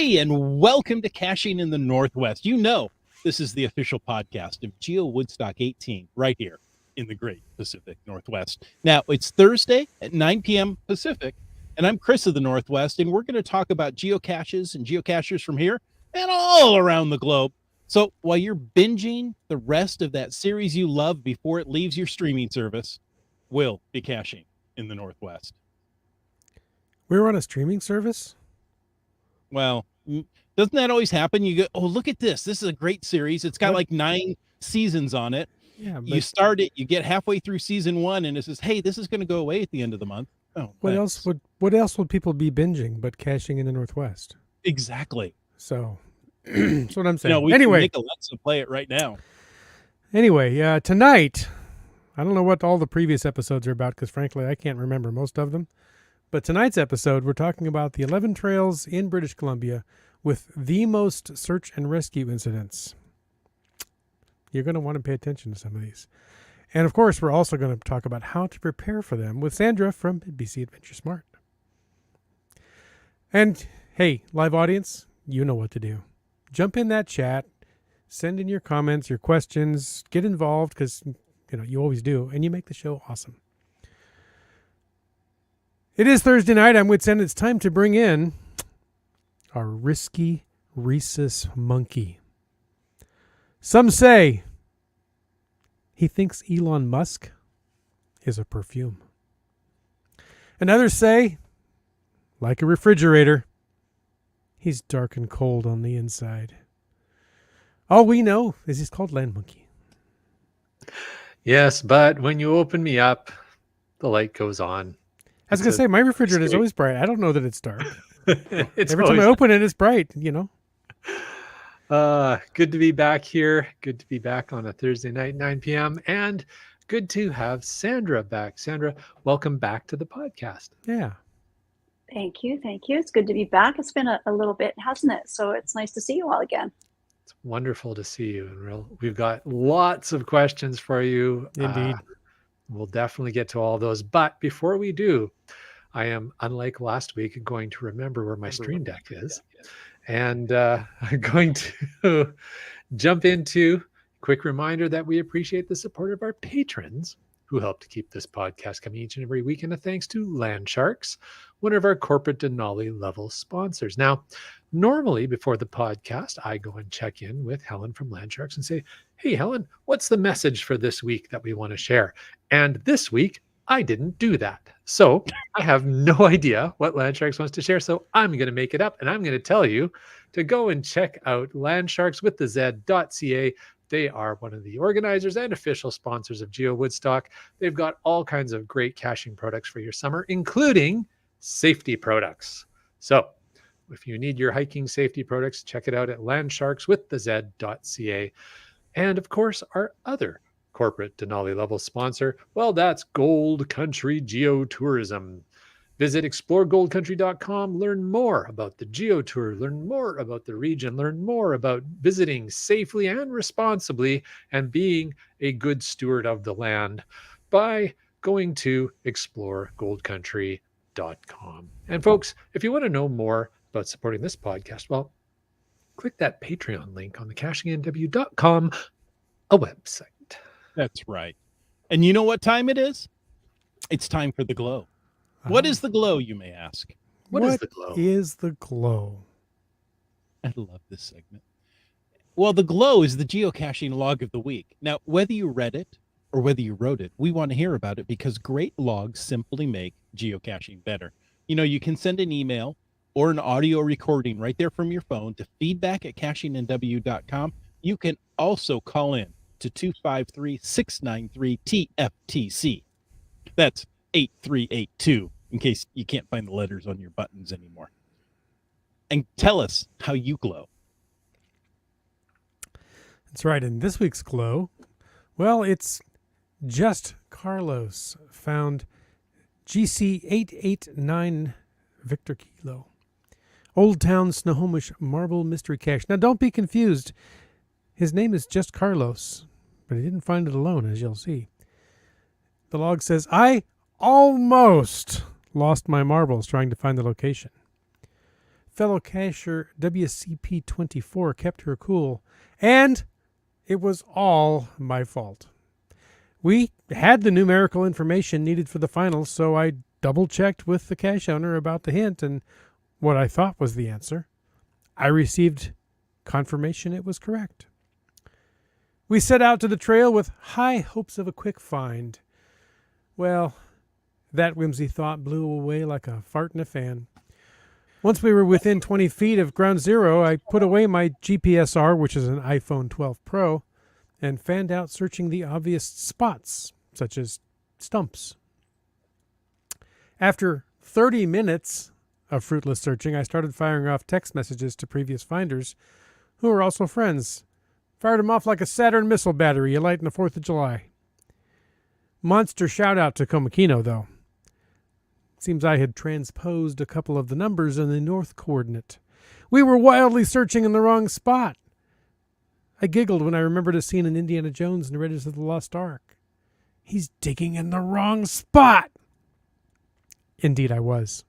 Hey, and welcome to Caching in the Northwest. You know, this is the official podcast of GeoWoodstock 18 right here in the great Pacific Northwest. Now, it's Thursday at 9 p.m. Pacific, and I'm Chris of the Northwest, and we're going to talk about geocaches and geocachers from here and all around the globe. So while you're binging the rest of that series you love before it leaves your streaming service, we'll be caching in the Northwest. We're on a streaming service? Well, doesn't that always happen? You go, oh, look at this. This is a great series. It's got like 9 seasons on it. Yeah, but You start it, you get halfway through season 1, and it says, hey, this is going to go away at the end of the month. Oh, what thanks. else would people be binging but caching in the Northwest? Exactly. So that's what I'm saying. You know, we anyway, can make Alexa play it right now. Anyway, tonight, I don't know what all the previous episodes are about because frankly, I can't remember most of them. But tonight's episode, we're talking about the 11 trails in British Columbia with the most search and rescue incidents. You're going to want to pay attention to some of these. And of course, we're also going to talk about how to prepare for them with Sandra from BC AdventureSmart. And hey, live audience, you know what to do. Jump in that chat, send in your comments, your questions, get involved because you always do, and you make the show awesome. It is Thursday night. I'm with Sen. It's time to bring in our risky rhesus monkey. Some say he thinks Elon Musk is a perfume. And others say, like a refrigerator, he's dark and cold on the inside. All we know is he's called Land Monkey. Yes, but when you open me up, the light goes on. I was going to say, my refrigerator is always bright. I don't know that it's dark. Every time I open it, it's bright, Good to be back here. Good to be back on a Thursday night, 9 p.m. And good to have Sandra back. Sandra, welcome back to the podcast. Yeah. Thank you. It's good to be back. It's been a little bit, hasn't it? So it's nice to see you all again. It's wonderful to see you. And we've got lots of questions for you. Indeed. We'll definitely get to all those. But before we do, I am, unlike last week, going to remember where my Stream Deck is. And I'm going to jump into a quick reminder that we appreciate the support of our patrons who help to keep this podcast coming each and every week. And a thanks to Landsharks, one of our corporate Denali level sponsors. Now, normally before the podcast, I go and check in with Helen from Landsharks and say, hey, Helen, what's the message for this week that we want to share? And this week, I didn't do that. So I have no idea what Landsharks wants to share. So I'm going to make it up. And I'm going to tell you to go and check out landsharks.ca. They are one of the organizers and official sponsors of GeoWoodstock. They've got all kinds of great caching products for your summer, including safety products. So if you need your hiking safety products, check it out at landsharks.ca. And of course, our other corporate Denali level sponsor, well, that's Gold Country Geotourism. Visit exploregoldcountry.com, learn more about the geotour, learn more about the region, learn more about visiting safely and responsibly and being a good steward of the land by going to exploregoldcountry.com. And folks, if you want to know more about supporting this podcast, well, click that Patreon link on the cachingnw.com, a website. That's right. And you know what time it is? It's time for the glow. What is the glow, you may ask? What is the glow? Is the glow? I love this segment. Well, the glow is the geocaching log of the week. Now, whether you read it or whether you wrote it, we want to hear about it because great logs simply make geocaching better. You can send an email or an audio recording right there from your phone to feedback@cachingnw.com. You can also call in to 253-693-TFTC. That's 8382 in case you can't find the letters on your buttons anymore. And tell us how you glow. That's right. And this week's glow, well, it's just Carlos found GC 889 Victor Kilo, Old Town Snohomish Marble Mystery Cache. Now, don't be confused. His name is just Carlos, but he didn't find it alone, as you'll see. The log says, I almost lost my marbles trying to find the location. fellow cacher WCP24 kept her cool, and it was all my fault. We had the numerical information needed for the finals, so I double-checked with the cache owner about the hint and what I thought was the answer. I received confirmation it was correct. We set out to the trail with high hopes of a quick find. Well, that whimsy thought blew away like a fart in a fan. Once we were within 20 feet of ground zero, I put away my GPSR, which is an iPhone 12 Pro, and fanned out searching the obvious spots, such as stumps. After 30 minutes of fruitless searching, I started firing off text messages to previous finders, who were also friends. Fired them off like a Saturn missile battery you light on the 4th of July. Monster shout-out to Komakino, though. Seems I had transposed a couple of the numbers in the north coordinate. We were wildly searching in the wrong spot. I giggled when I remembered a scene in Indiana Jones and Raiders of the Lost Ark. He's digging in the wrong spot! Indeed I was.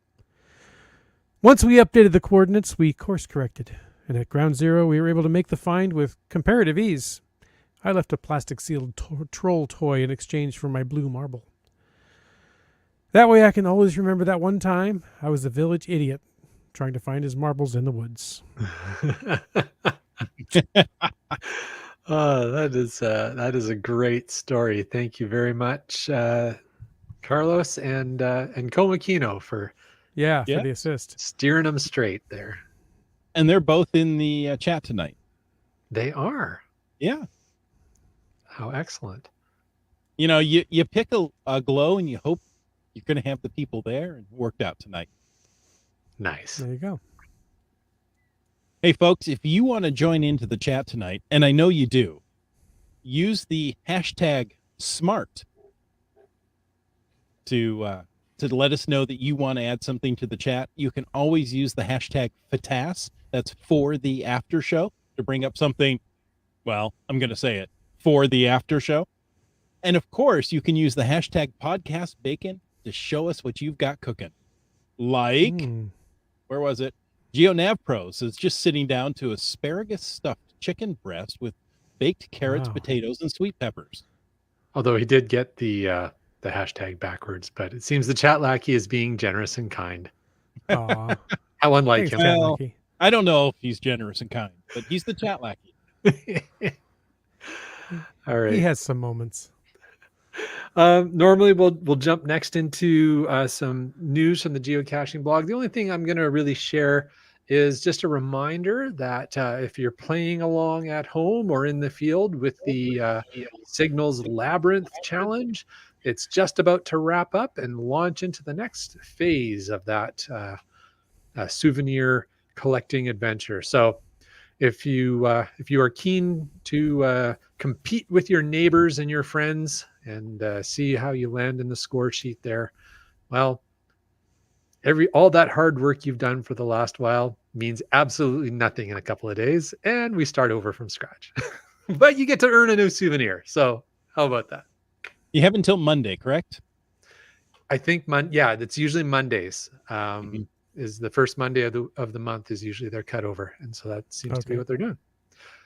Once we updated the coordinates, we course-corrected, and at ground zero we were able to make the find with comparative ease. I left a plastic-sealed troll toy in exchange for my blue marble. That way I can always remember that one time I was a village idiot trying to find his marbles in the woods. That is a great story. Thank you very much, Carlos and Komakino for For the assist. steering them straight there. And they're both in the chat tonight. They are. Yeah. How excellent. You know, you pick a glow and you hope you're going to have the people there, and it worked out tonight. Nice. There you go. Hey, folks, if you want to join into the chat tonight, and I know you do, use the hashtag SMART to let us know that you want to add something to the chat. You can always use the hashtag FATAS, that's for the after show, to bring up something, well, I'm going to say it, for the after show. And of course, you can use the hashtag podcast bacon to show us what you've got cooking. Like, where was it? GeoNavPros is just sitting down to asparagus stuffed chicken breast with baked carrots, potatoes, and sweet peppers. Although he did get the hashtag backwards, but it seems the chat lackey is being generous and kind. Aw. How unlike Thanks, him. Chat Well, Lackey. I don't know if he's generous and kind, but he's the chat lackey. All right. He has some moments. Normally we'll jump next into some news from the geocaching blog. The only thing I'm going to really share is just a reminder that if you're playing along at home or in the field with the Signals Labyrinth Challenge, it's just about to wrap up and launch into the next phase of that souvenir collecting adventure. So if you are keen to compete with your neighbors and your friends and see how you land in the score sheet there, well, all that hard work you've done for the last while means absolutely nothing in a couple of days, and we start over from scratch. But you get to earn a new souvenir. So how about that? You have until Monday, correct? I think that's usually Mondays. Is the first Monday of the month is usually their cutover, and so that seems to be what they're doing.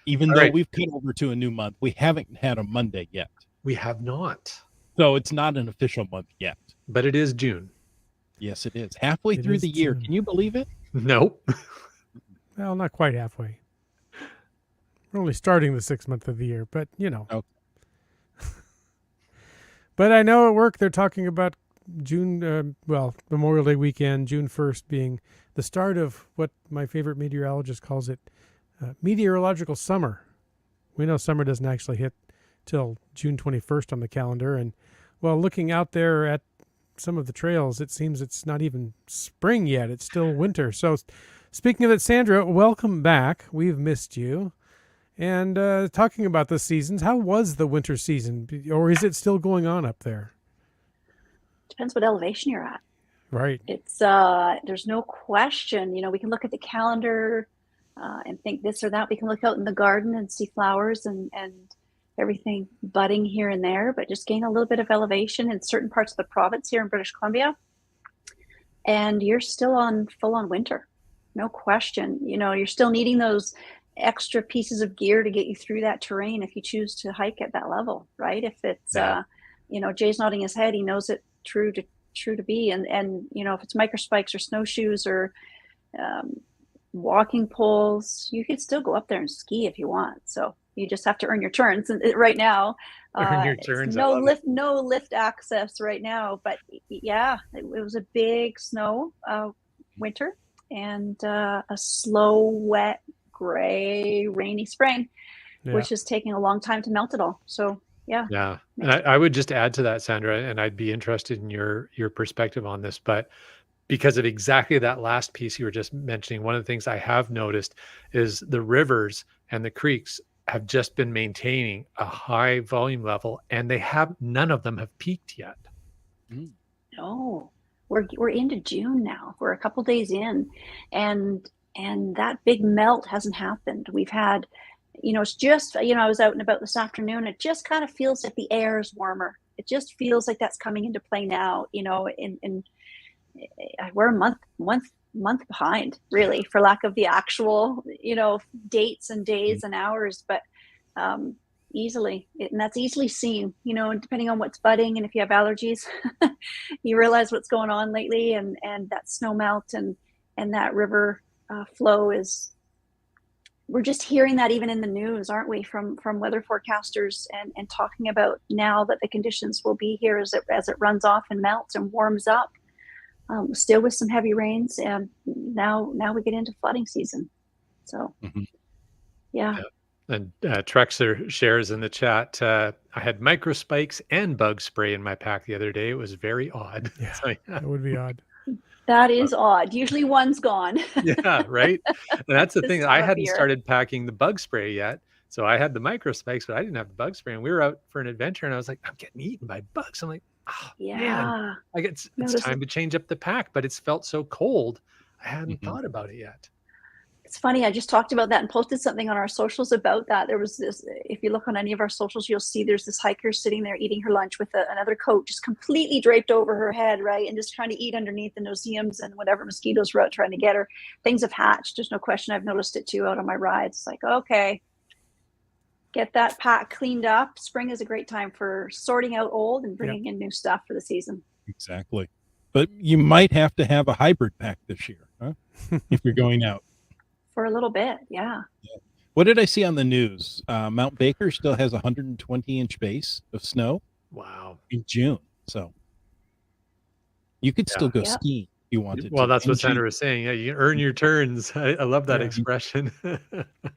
Even though we've cut over to a new month, we haven't had a Monday yet. We have not. So it's not an official month yet. But it is June. Yes, it is. Halfway through the year. June. Can you believe it? Nope. Well, not quite halfway. We're only starting the 6th month of the year, but you know. Okay. But I know at work they're talking about June, Memorial Day weekend, June 1st being the start of what my favorite meteorologist calls it, meteorological summer. We know summer doesn't actually hit till June 21st on the calendar. And while looking out there at some of the trails, it seems it's not even spring yet. It's still winter. So speaking of it, Sandra, welcome back. We've missed you. And talking about the seasons, how was the winter season? Or is it still going on up there? Depends what elevation you're at. Right. It's there's no question. You know, we can look at the calendar and think this or that. We can look out in the garden and see flowers and everything budding here and there, but just gain a little bit of elevation in certain parts of the province here in British Columbia, and you're still on full on winter. No question. You're still needing those extra pieces of gear to get you through that terrain if you choose to hike at that level, right? If it's, Jay's nodding his head, he knows it true to be. And if it's microspikes or snowshoes or walking poles, you could still go up there and ski if you want. So you just have to earn your turns. And right now, Earn your turns. no lift access right now. But yeah, it was a big snow winter and a slow, wet, gray, rainy spring, which is taking a long time to melt it all. So yeah. Yeah. And I would just add to that, Sandra, and I'd be interested in your perspective on this, but because of exactly that last piece you were just mentioning, one of the things I have noticed is the rivers and the creeks have just been maintaining a high volume level, and none of them have peaked yet. No, we're into June now. We're a couple days in, and that big melt hasn't happened. We've had, it's just, I was out and about this afternoon. It just kind of feels like the air is warmer. It just feels like that's coming into play now, in we're a month behind, really, for lack of the actual, dates and days and hours, but easily, and that's easily seen, depending on what's budding and if you have allergies, you realize what's going on lately, and that snow melt and that river flow is. We're just hearing that even in the news, aren't we, from weather forecasters and talking about now that the conditions will be here as it runs off and melts and warms up. Still with some heavy rains, and now we get into flooding season. So, yeah. And Trexer shares in the chat, I had microspikes and bug spray in my pack the other day. It was very odd. Yeah, So, that would be odd. That is odd. Usually one's gone. Yeah, right. And that's the thing. I hadn't beer. started packing the bug spray yet. So I had the microspikes, but I didn't have the bug spray. And we were out for an adventure, and I was like, I'm getting eaten by bugs. I'm like, oh, man, it's time to change up the pack, but it's felt so cold. I hadn't thought about it yet. It's funny. I just talked about that and posted something on our socials about that. There was this, if you look on any of our socials, you'll see there's this hiker sitting there eating her lunch with another coat just completely draped over her head, right? And just trying to eat underneath the no-see-ums and whatever mosquitoes were out trying to get her. Things have hatched. There's no question. I've noticed it too out on my rides. It's like, okay, get that pack cleaned up. Spring is a great time for sorting out old and bringing in new stuff for the season. Exactly. But you might have to have a hybrid pack this year, huh? If you're going out. For a little bit, yeah. What did I see on the news? Mount Baker still has a 120-inch base of snow. Wow. In June. So you could still go skiing if you wanted to. Well, that's what Sandra was saying. Yeah, you can earn your turns. I love that expression.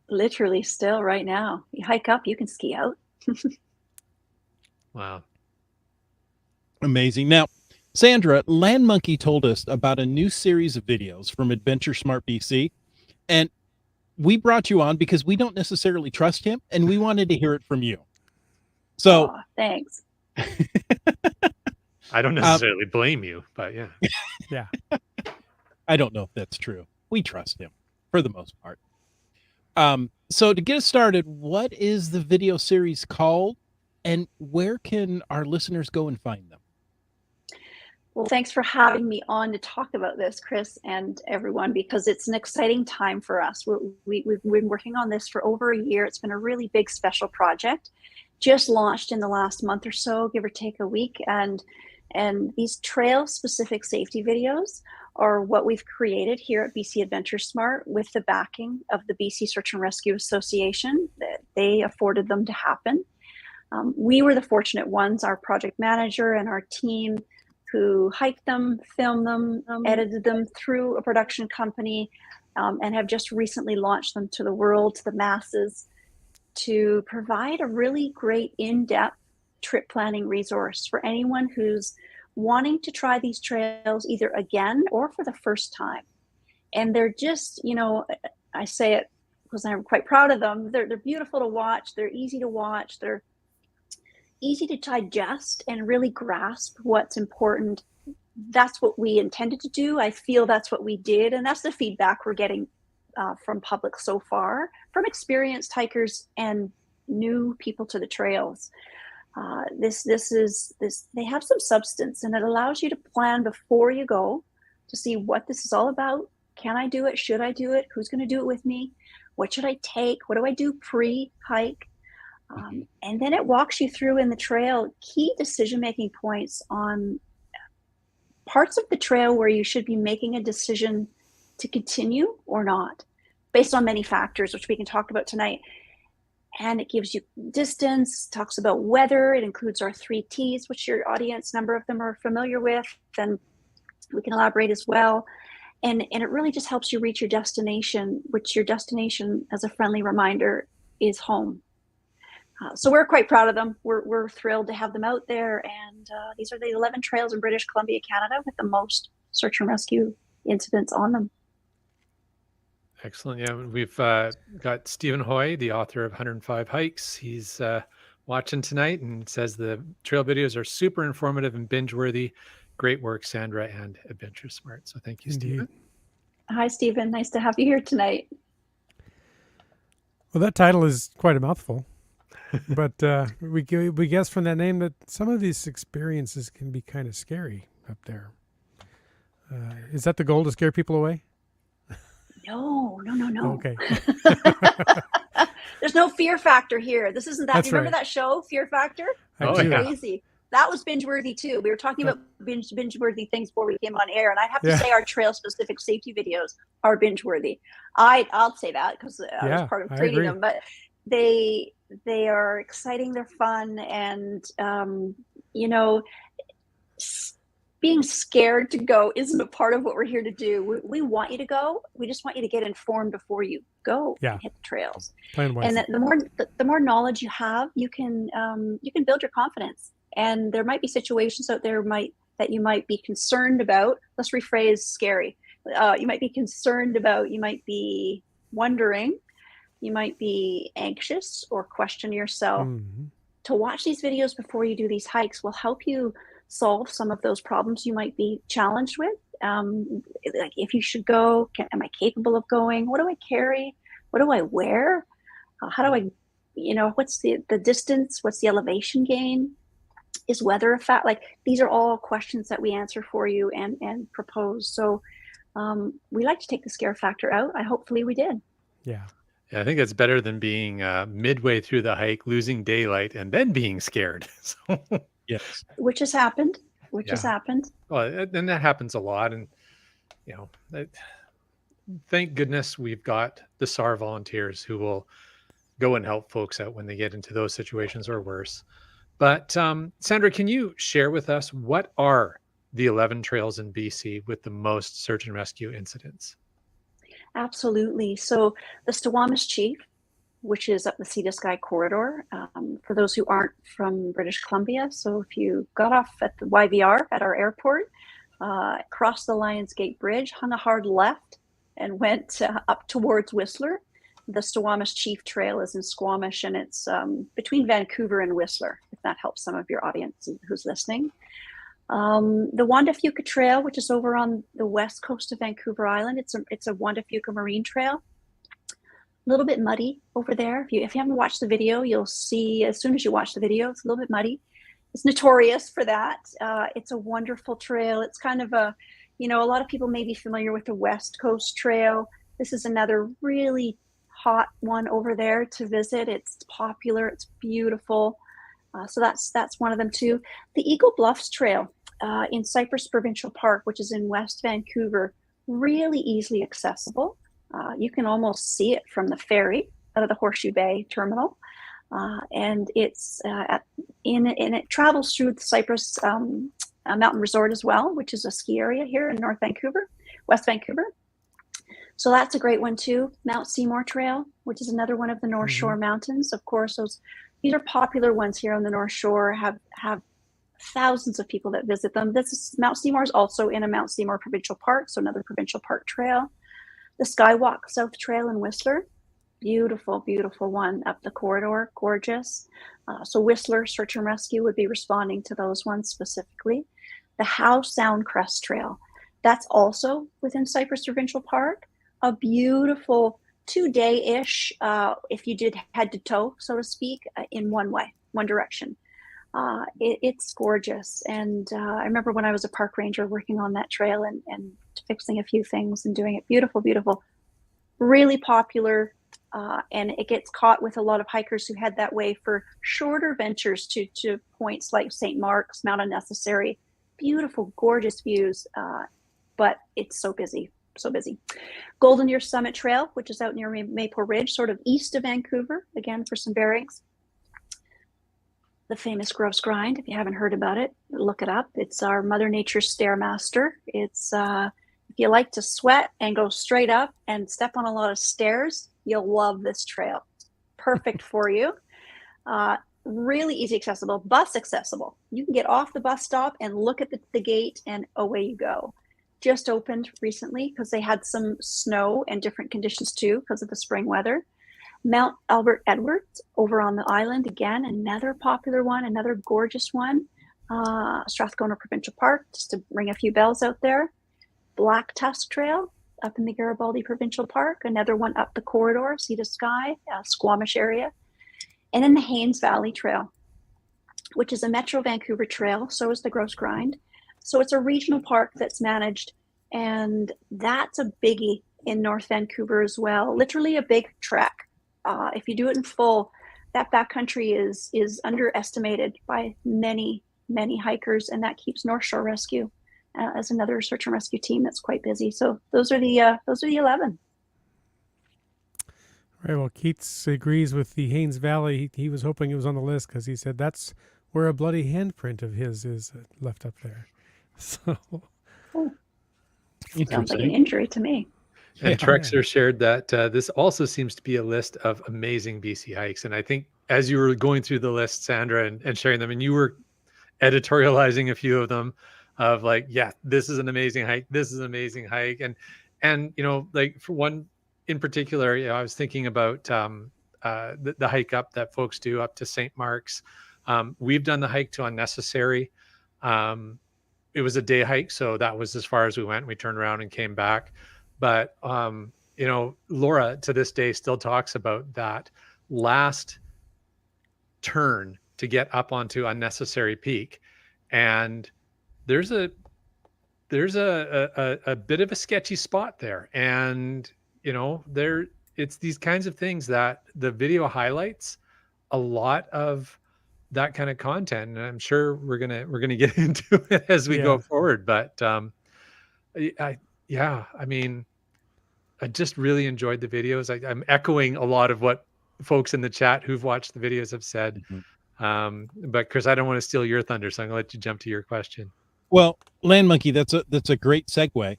Literally still right now. You hike up, you can ski out. Wow. Amazing. Now, Sandra, Land Monkey told us about a new series of videos from AdventureSmart BC. And we brought you on because we don't necessarily trust him, and we wanted to hear it from you. So, thanks. I don't necessarily blame you, but yeah. Yeah. I don't know if that's true. We trust him for the most part. So to get us started, what is the video series called, and where can our listeners go and find them? Well, thanks for having me on to talk about this, Chris, and everyone, because it's an exciting time for us. We've been working on this for over a year. It's been a really big special project, just launched in the last month or so, give or take a week. And these trail-specific safety videos are what we've created here at BC AdventureSmart with the backing of the BC Search and Rescue Association. They afforded them to happen. We were the fortunate ones, our project manager and our team, who hiked them, filmed them, edited them through a production company, and have just recently launched them to the world, to the masses, to provide a really great in-depth trip planning resource for anyone who's wanting to try these trails either again or for the first time. And they're just, I say it because I'm quite proud of them. They're beautiful to watch. They're easy to watch. They're easy to digest and really grasp what's important. That's what we intended to do. I feel that's what we did. And that's the feedback we're getting from public so far, from experienced hikers and new people to the trails. They have some substance, and it allows you to plan before you go to see what this is all about, Can I do it? Should I do it? Who's going to do it with me? What should I take? What do I do pre-hike? And then it walks you through in the trail key decision-making points on parts of the trail where you should be making a decision to continue or not, based on many factors, which we can talk about tonight. And it gives you distance, talks about weather. It includes our 3 T's, which your audience, number of them are familiar with. Then we can elaborate as well. And it really just helps you reach your destination, which your destination, as a friendly reminder, is home. So we're quite proud of them. We're thrilled to have them out there. And these are the 11 trails in British Columbia, Canada, with the most search and rescue incidents on them. Excellent. Yeah, we've got Stephen Hoy, the author of 105 Hikes. He's watching tonight and says the trail videos are super informative and binge-worthy. Great work, Sandra and AdventureSmart. So thank you, Indeed. Stephen. Hi, Stephen. Nice to have you here tonight. Well, that title is quite a mouthful. But we guess from that name that some of these experiences can be kind of scary up there. Is that the goal, to scare people away? No. Okay. There's no fear factor here. This isn't that. That's Remember right. that show, Fear Factor? Oh, yeah. Crazy. That was binge-worthy too. We were talking about binge-worthy things before we came on air, and I have to say our trail-specific safety videos are binge-worthy. I'll say that because I was part of creating them, but they are exciting. They're fun, and being scared to go isn't a part of what we're here to do. We want you to go. We just want you to get informed before you go and hit the trails. Plan wisely. And the more knowledge you have, you can build your confidence. And there might be situations out there that you might be concerned about. Let's rephrase scary. You might be concerned about. You might be wondering. You might be anxious or question yourself. Mm-hmm. To watch these videos before you do these hikes will help you solve some of those problems you might be challenged with. Like if you should go, am I capable of going? What do I carry? What do I wear? How do I, what's the distance? What's the elevation gain? Is weather a fact? Like these are all questions that we answer for you and propose. So we like to take the scare factor out. Hopefully we did. Yeah. Yeah, I think it's better than being midway through the hike, losing daylight, and then being scared. So, Yes. Which has happened. Well, and that happens a lot. And, thank goodness we've got the SAR volunteers who will go and help folks out when they get into those situations or worse. But Sandra, can you share with us what are the 11 trails in BC with the most search and rescue incidents? Absolutely. So the Stiwamus Chief, which is up the Sea to Sky corridor, for those who aren't from British Columbia. So if you got off at the YVR at our airport, crossed the Lions Gate Bridge, hung a hard left, and went up towards Whistler, the Stiwamus Chief Trail is in Squamish, and it's between Vancouver and Whistler, if that helps some of your audience who's listening. The Juan de Fuca Trail, which is over on the west coast of Vancouver Island, it's a Juan de Fuca marine trail. A little bit muddy over there. If you haven't watched the video, you'll see as soon as you watch the video, it's a little bit muddy. It's notorious for that. It's a wonderful trail. It's kind of a lot of people may be familiar with the West Coast Trail. This is another really hot one over there to visit. It's popular. It's beautiful. So that's one of them too. The Eagle Bluffs Trail in Cypress Provincial Park, which is in West Vancouver, really easily accessible. You can almost see it from the ferry out of the Horseshoe Bay terminal. And it's and it travels through the Cypress Mountain Resort as well, which is a ski area here in West Vancouver. So that's a great one too. Mount Seymour Trail, which is another one of the North Shore mountains. Of course, these are popular ones here on the North Shore, have thousands of people that visit them. Mount Seymour is also in a Mount Seymour Provincial Park, so another provincial park trail. The Skywalk South Trail in Whistler, beautiful, beautiful one up the corridor, gorgeous. So Whistler Search and Rescue would be responding to those ones specifically. The Howe Sound Crest Trail, that's also within Cypress Provincial Park, a beautiful 2-day-ish, if you did head to toe, so to speak, in one direction. It's gorgeous. And I remember when I was a park ranger working on that trail and fixing a few things and doing it. Beautiful, beautiful. Really popular. And it gets caught with a lot of hikers who head that way for shorter ventures to points like St. Mark's, Mount Unnecessary. Beautiful, gorgeous views, but it's so busy, so busy. Golden Ear Summit Trail, which is out near Maple Ridge, sort of east of Vancouver, again, for some bearings. The famous Gross Grind, if you haven't heard about it, look it up. It's our Mother Nature Stairmaster. It's, if you like to sweat and go straight up and step on a lot of stairs, you'll love this trail. Perfect for you. Really easy accessible, bus accessible. You can get off the bus stop and look at the gate and away you go. Just opened recently because they had some snow and different conditions too because of the spring weather. Mount Albert Edwards over on the island, again, another popular one, another gorgeous one. Strathcona Provincial Park, just to ring a few bells out there. Black Tusk Trail up in the Garibaldi Provincial Park, another one up the corridor, Sea to Sky, Squamish area. And then the Haynes Valley Trail, which is a Metro Vancouver trail, so is the Gross Grind. So it's a regional park that's managed, and that's a biggie in North Vancouver as well. Literally a big trek. If you do it in full, that backcountry is underestimated by many, many hikers, and that keeps North Shore Rescue as another search and rescue team that's quite busy. So those are the 11. Right. Well, Keats agrees with the Haynes Valley. He was hoping it was on the list because he said that's where a bloody handprint of his is left up there. So Sounds like an injury to me. And Trexler shared that this also seems to be a list of amazing BC hikes. And I think as you were going through the list, Sandra, and sharing them, and you were editorializing a few of them of like, yeah, this is an amazing hike. This is an amazing hike. And you know, like for one in particular, you know, I was thinking about the hike up that folks do up to St. Mark's. We've done the hike to Unnecessary. It was a day hike, so that was as far as we went. We turned around and came back. But, you know, Laura to this day still talks about that last turn to get up onto Unnecessary Peak. And there's a bit of a sketchy spot there. And, you know, it's these kinds of things that the video highlights a lot of that kind of content. And I'm sure we're gonna get into it as we go forward. But I mean, I just really enjoyed the videos. I'm echoing a lot of what folks in the chat who've watched the videos have said. But Chris, I don't want to steal your thunder, so I'm gonna let you jump to your question. Well, Land Monkey, that's a great segue.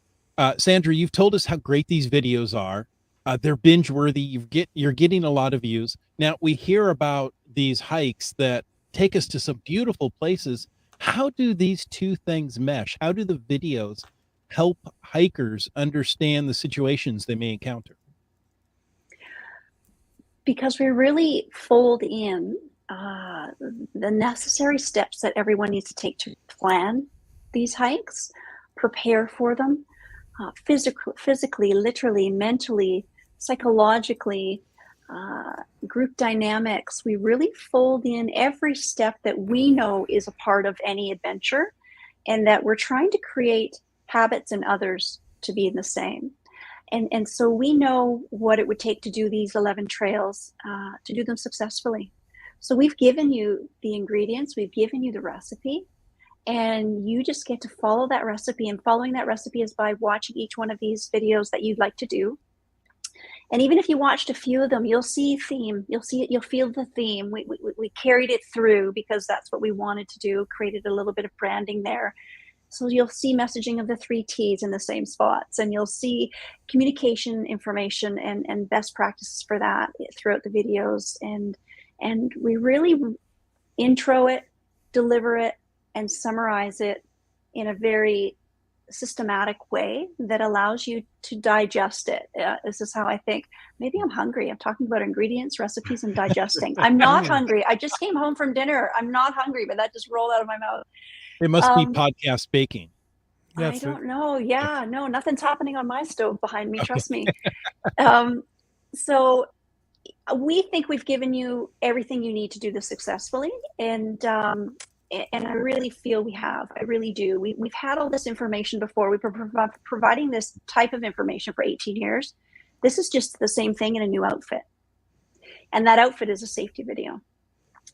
Sandra, you've told us how great these videos are. They're binge worthy. You're getting a lot of views. Now we hear about these hikes that take us to some beautiful places. How do these two things mesh? How do the videos help hikers understand the situations they may encounter? Because we really fold in the necessary steps that everyone needs to take to plan these hikes, prepare for them, physically, literally, mentally, psychologically, group dynamics. We really fold in every step that we know is a part of any adventure, and that we're trying to create habits in others to be the same. And so we know what it would take to do these 11 trails, to do them successfully. So we've given you the ingredients, we've given you the recipe, and you just get to follow that recipe. And following that recipe is by watching each one of these videos that you'd like to do. And even if you watched a few of them, you'll see theme. You'll feel the theme. We carried it through because that's what we wanted to do, created a little bit of branding there. So you'll see messaging of the 3 T's in the same spots, and you'll see communication information and best practices for that throughout the videos. And we really intro it, deliver it, and summarize it in a very systematic way that allows you to digest it. This is how I think. Maybe I'm hungry. I'm talking about ingredients, recipes, and digesting. I'm not hungry. I just came home from dinner. I'm not hungry, but that just rolled out of my mouth. It must be podcast baking. I don't know. Yeah, no, nothing's happening on my stove behind me. Trust me. So we think we've given you everything you need to do this successfully. And and I really feel we have. I really do. We've had all this information before. We've been providing this type of information for 18 years. This is just the same thing in a new outfit. And that outfit is a safety video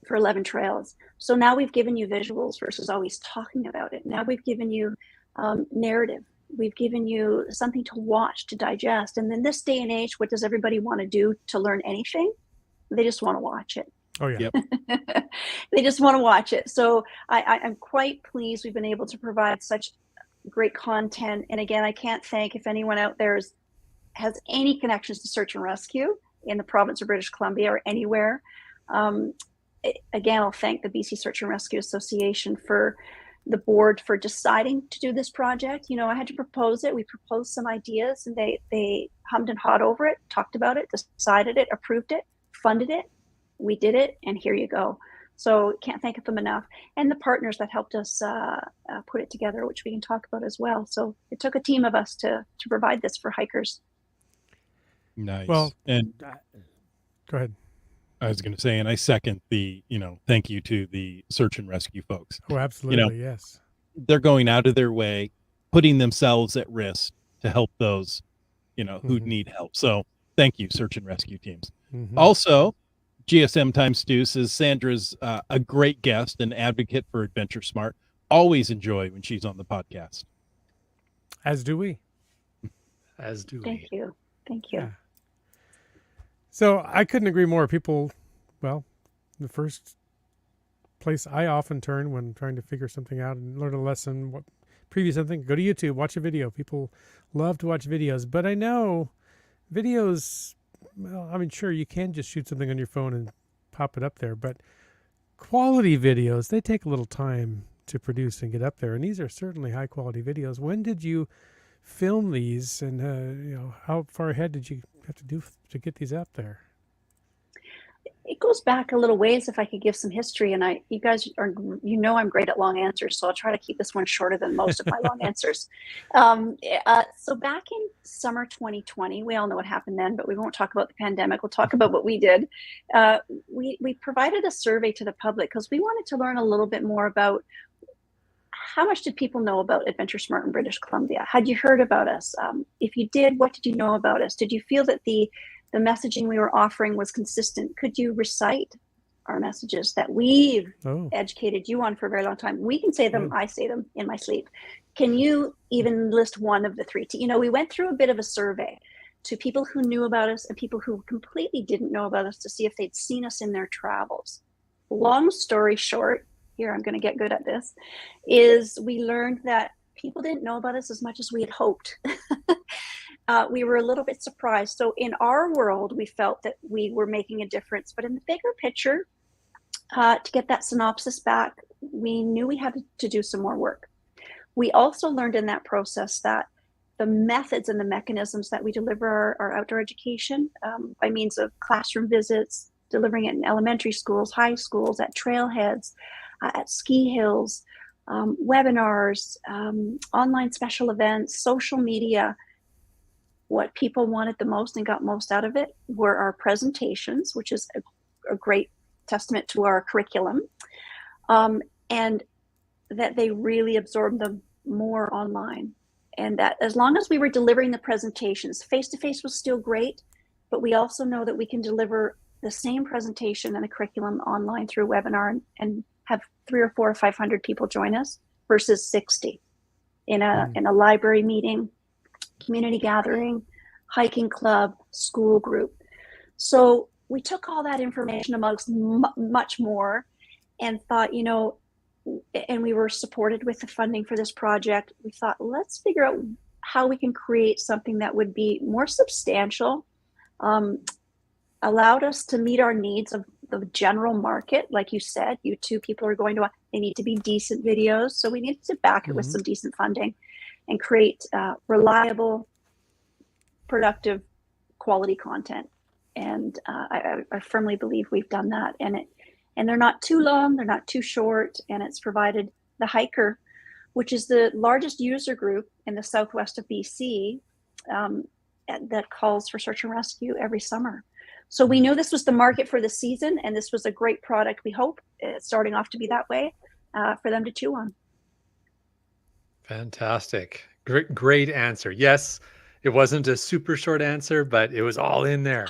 for 11 trails. So now we've given you visuals versus always talking about it. Now we've given you narrative. We've given you something to watch, to digest. And in this day and age, what does everybody want to do to learn anything? They just want to watch it. Oh, yeah. Yep. They just want to watch it. So I'm quite pleased we've been able to provide such great content. And again, I can't thank, if anyone out there has any connections to search and rescue in the province of British Columbia or anywhere. Again, I'll thank the BC Search and Rescue Association, for the board for deciding to do this project. You know, I had to propose it. We proposed some ideas, and they hummed and hawed over it, talked about it, decided it, approved it, funded it. We did it, and here you go. So can't thank them enough. And the partners that helped us put it together, which we can talk about as well. So it took a team of us to provide this for hikers. Nice. Well, and go ahead. I was going to say, and I second the, thank you to the search and rescue folks. Oh, absolutely. Yes. They're going out of their way, putting themselves at risk to help those, who need help. So thank you, search and rescue teams. Mm-hmm. Also, GSM Times 2 says Sandra's a great guest and advocate for AdventureSmart. Always enjoy when she's on the podcast. As do we. As do we. Thank you. Thank you. Yeah. So I couldn't agree more. People, well, the first place I often turn when trying to figure something out and learn a lesson, preview something, go to YouTube, watch a video. People love to watch videos, but I know videos, well, I mean, sure, you can just shoot something on your phone and pop it up there, but quality videos, they take a little time to produce and get up there. And these are certainly high quality videos. When did you film these, and how far ahead did you have to do to get these up there? It goes back a little ways. If I could give some history, and you guys are, I'm great at long answers, so I'll try to keep this one shorter than most of my long answers. So back in summer 2020, we all know what happened then, but we won't talk about the pandemic. We'll talk about what we did. We provided a survey to the public because we wanted to learn a little bit more about how much did people know about AdventureSmart in British Columbia? Had you heard about us? If you did, what did you know about us? Did you feel that the messaging we were offering was consistent? Could you recite our messages that we've educated you on for a very long time? We can say them. I say them in my sleep. Can you even list one of the three? We went through a bit of a survey to people who knew about us and people who completely didn't know about us to see if they'd seen us in their travels. Long story short, here I'm going to get good at this, is we learned that people didn't know about us as much as we had hoped. We were a little bit surprised. So in our world, we felt that we were making a difference. But in the bigger picture, to get that synopsis back, we knew we had to do some more work. We also learned in that process that the methods and the mechanisms that we deliver our outdoor education by means of classroom visits, delivering it in elementary schools, high schools, at trailheads, at ski hills, webinars, online special events, social media. What people wanted the most and got most out of it were our presentations, which is a great testament to our curriculum, and that they really absorbed them more online. And that as long as we were delivering the presentations, face-to-face was still great, but we also know that we can deliver the same presentation and a curriculum online through a webinar and have 300 or 400 or 500 people join us versus 60 in a library meeting, community gathering, hiking club, school group. So we took all that information amongst much more and thought, and we were supported with the funding for this project. We thought, let's figure out how we can create something that would be more substantial, allowed us to meet our needs of the general market. Like you said, YouTube people are going to, they need to be decent videos. So we needed to back it with some decent funding and create reliable, productive, quality content. And I firmly believe we've done that. And they're not too long, they're not too short, and it's provided the hiker, which is the largest user group in the southwest of BC, that calls for search and rescue every summer. So we knew this was the market for the season, and this was a great product. We hope it's starting off to be that way. for them to chew on. Fantastic. Great answer. Yes, it wasn't a super short answer, but it was all in there.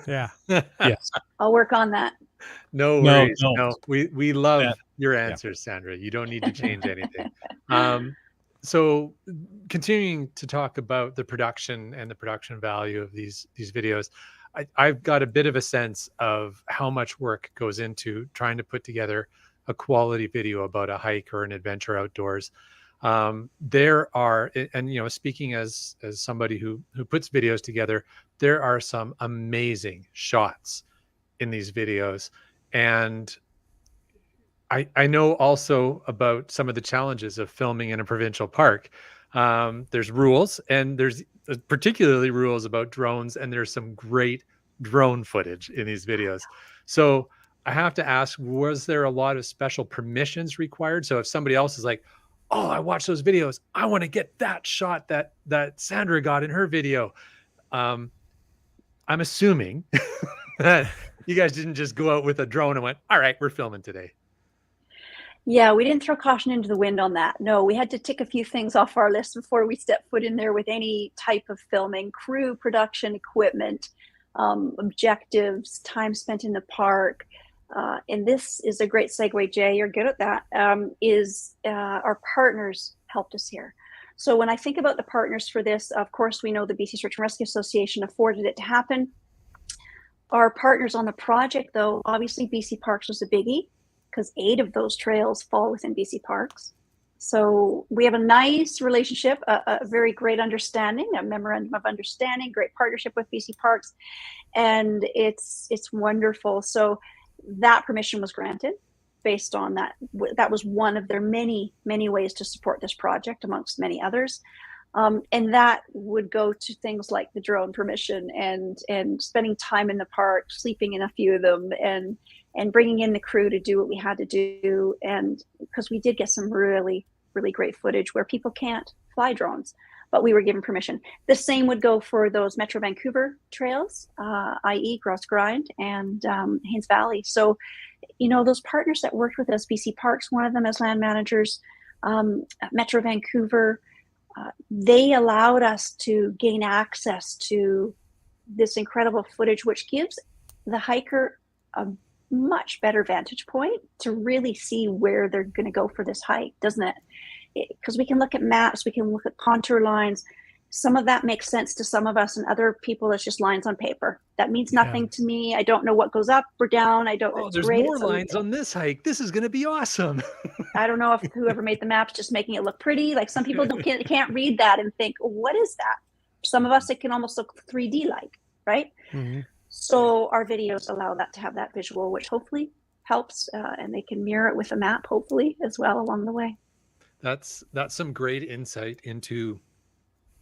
Yeah. Yes. I'll work on that. No No, worries. no. No, we love That- your yeah. answers, Sandra. You don't need to change anything. So continuing to talk about the production and the production value of these videos, I've got a bit of a sense of how much work goes into trying to put together a quality video about a hike or an adventure outdoors. There are, and you know, speaking as somebody who puts videos together, there are some amazing shots in these videos. And I know also about some of the challenges of filming in a provincial park. There's rules, and there's particularly rules about drones, and there's some great drone footage in these videos. So I have to ask, was there a lot of special permissions required? So if somebody else is like, oh, I watched those videos, I want to get that shot that Sandra got in her video. I'm assuming that you guys didn't just go out with a drone and went, all right, we're filming today. Yeah, we didn't throw caution into the wind on that. No, we had to tick a few things off our list before we stepped foot in there with any type of filming: crew, production, equipment, objectives, time spent in the park. And this is a great segue, Jay, you're good at that, our partners helped us here. So when I think about the partners for this, of course, we know the BC Search and Rescue Association afforded it to happen. Our partners on the project, though, obviously BC Parks was a biggie, because 8 of those trails fall within BC Parks. So we have a nice relationship, a very great understanding, a memorandum of understanding, great partnership with BC Parks, and it's wonderful. So that permission was granted based on that. That was one of their many, many ways to support this project, amongst many others. And that would go to things like the drone permission and spending time in the park, sleeping in a few of them, and bringing in the crew to do what we had to do. And because we did get some really, really great footage where people can't fly drones, but we were given permission. The same would go for those Metro Vancouver trails, i.e. Grouse Grind and Haynes Valley. So, you know, those partners that worked with us, BC Parks, one of them as land managers, Metro Vancouver, they allowed us to gain access to this incredible footage, which gives the hiker a much better vantage point to really see where they're going to go for this hike, doesn't it? Because we can look at maps, we can look at contour lines. Some of that makes sense to some of us, and other people it's just lines on paper. That means nothing to me. I don't know what goes up or down. I don't. Oh, it's there's great. more lines on this hike. This is going to be awesome. I don't know if whoever made the maps just making it look pretty. Like some people can't read that and think, what is that? Some of us, it can almost look 3D like, right? Mm-hmm. So our videos allow that to have that visual, which hopefully helps, and they can mirror it with a map, hopefully, as well along the way. That's some great insight into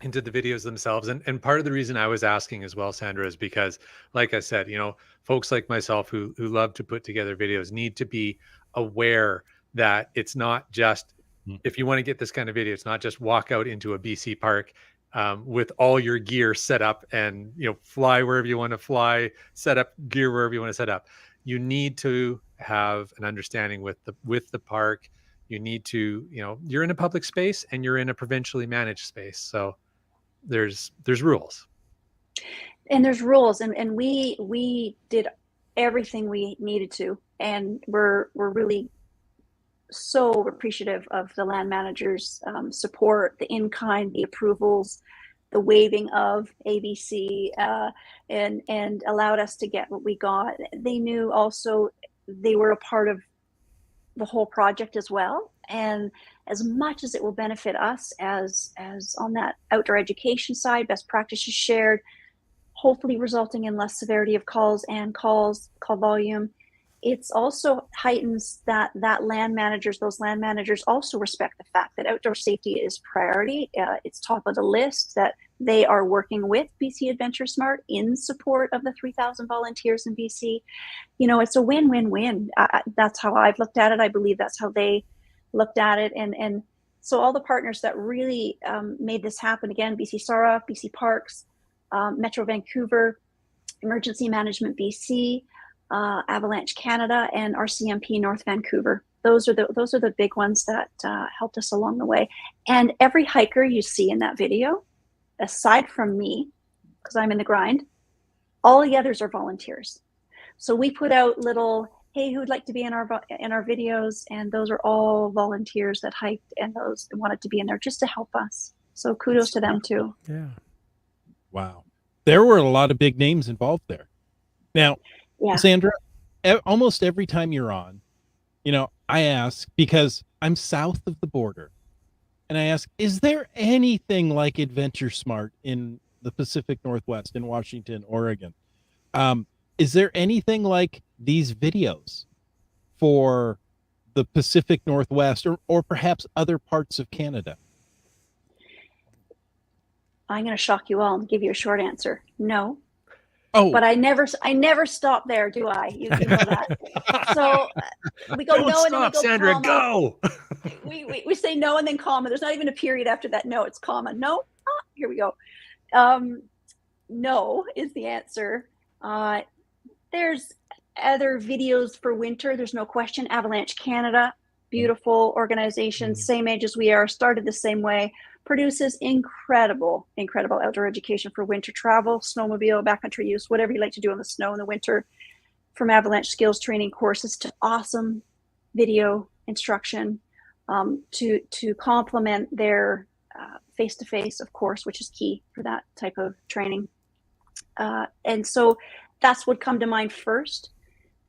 the videos themselves. And part of the reason I was asking as well, Sandra, is because, like I said, you know, folks like myself who love to put together videos need to be aware that it's not just, if you want to get this kind of video, it's not just walk out into a BC park with all your gear set up and, you know, fly wherever you want to fly, set up gear wherever you want to set up. You need to have an understanding with the park. You need to, you know, you're in a public space and you're in a provincially managed space. So there's rules. And there's rules, and we did everything we needed to, and we're really so appreciative of the land managers' support, the in-kind, the approvals, the waiving of ABC, and allowed us to get what we got. They knew also they were a part of the whole project as well, and as much as it will benefit us as on that outdoor education side, best practices shared, hopefully resulting in less severity of calls and call volume, it's also heightens that those land managers also respect the fact that outdoor safety is priority. It's top of the list, that they are working with BC AdventureSmart in support of the 3,000 volunteers in BC. You know, it's a win-win-win. That's how I've looked at it. I believe that's how they looked at it. And so all the partners that really made this happen, again, BC SARA, BC Parks, Metro Vancouver, Emergency Management BC, Avalanche Canada, and RCMP North Vancouver. those are the big ones that helped us along the way. And every hiker you see in that video, aside from me, because I'm in the grind, all the others are volunteers. So we put out little, hey, who'd like to be in our videos? And those are all volunteers that hiked and those that wanted to be in there just to help us. So kudos to them too. Yeah. Wow. There were a lot of big names involved there. Now, Yeah. Sandra, almost every time you're on, I ask, because I'm south of the border, and I ask, is there anything like AdventureSmart in the Pacific Northwest, in Washington, Oregon? Is there anything like these videos for the Pacific Northwest or perhaps other parts of Canada? I'm going to shock you all and give you a short answer. No. Oh, but I never stop there, do I? You know that. So we go Don't no, and then we stop, go Sandra, comma. go. we say no and then comma. There's not even a period after that. No, it's comma. No, here we go. No is the answer. There's other videos for winter. There's no question. Avalanche Canada, beautiful organization, same age as we are, started the same way. Produces incredible outdoor education for winter travel, snowmobile, backcountry use, whatever you like to do in the snow in the winter, from avalanche skills training courses to awesome video instruction to complement their face-to-face, of course, which is key for that type of training. And so that's what come to mind first.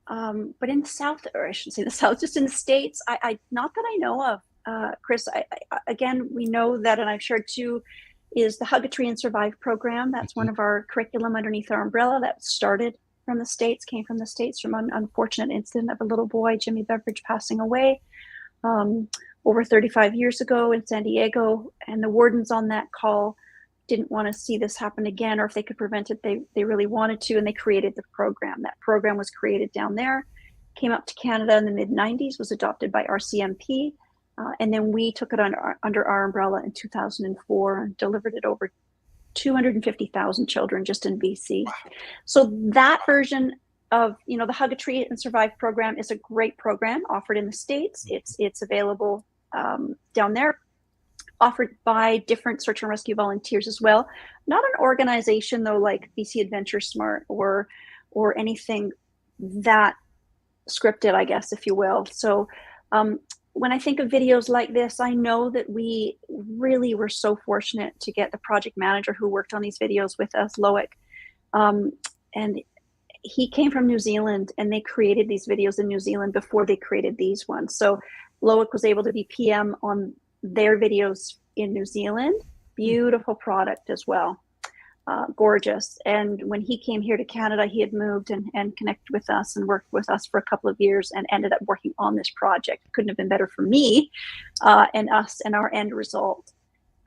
But in the South, or I shouldn't say the South, just in the States, I not that I know of. Chris, again, we know that, and I've shared too, is the Hug a Tree and Survive program. That's one of our curriculum underneath our umbrella that started from the States, came from the States, from an unfortunate incident of a little boy, Jimmy Beveridge, passing away over 35 years ago in San Diego. And the wardens on that call didn't want to see this happen again, or if they could prevent it, they really wanted to, and they created the program. That program was created down there, came up to Canada in the mid-90s, was adopted by RCMP. And then we took it under our umbrella in 2004 and delivered it over 250,000 children just in BC. Wow. So that version of, the Hug a Tree and Survive program is a great program offered in the States. It's available down there, offered by different search and rescue volunteers as well. Not an organization though, like BC AdventureSmart or anything that scripted, I guess, if you will. So when I think of videos like this, I know that we really were so fortunate to get the project manager who worked on these videos with us, Loic. And he came from New Zealand, and they created these videos in New Zealand before they created these ones. So Loic was able to be PM on their videos in New Zealand. Beautiful product as well. Gorgeous. And when he came here to Canada, he had moved and connected with us and worked with us for a couple of years and ended up working on this project. Couldn't have been better for me and us and our end result.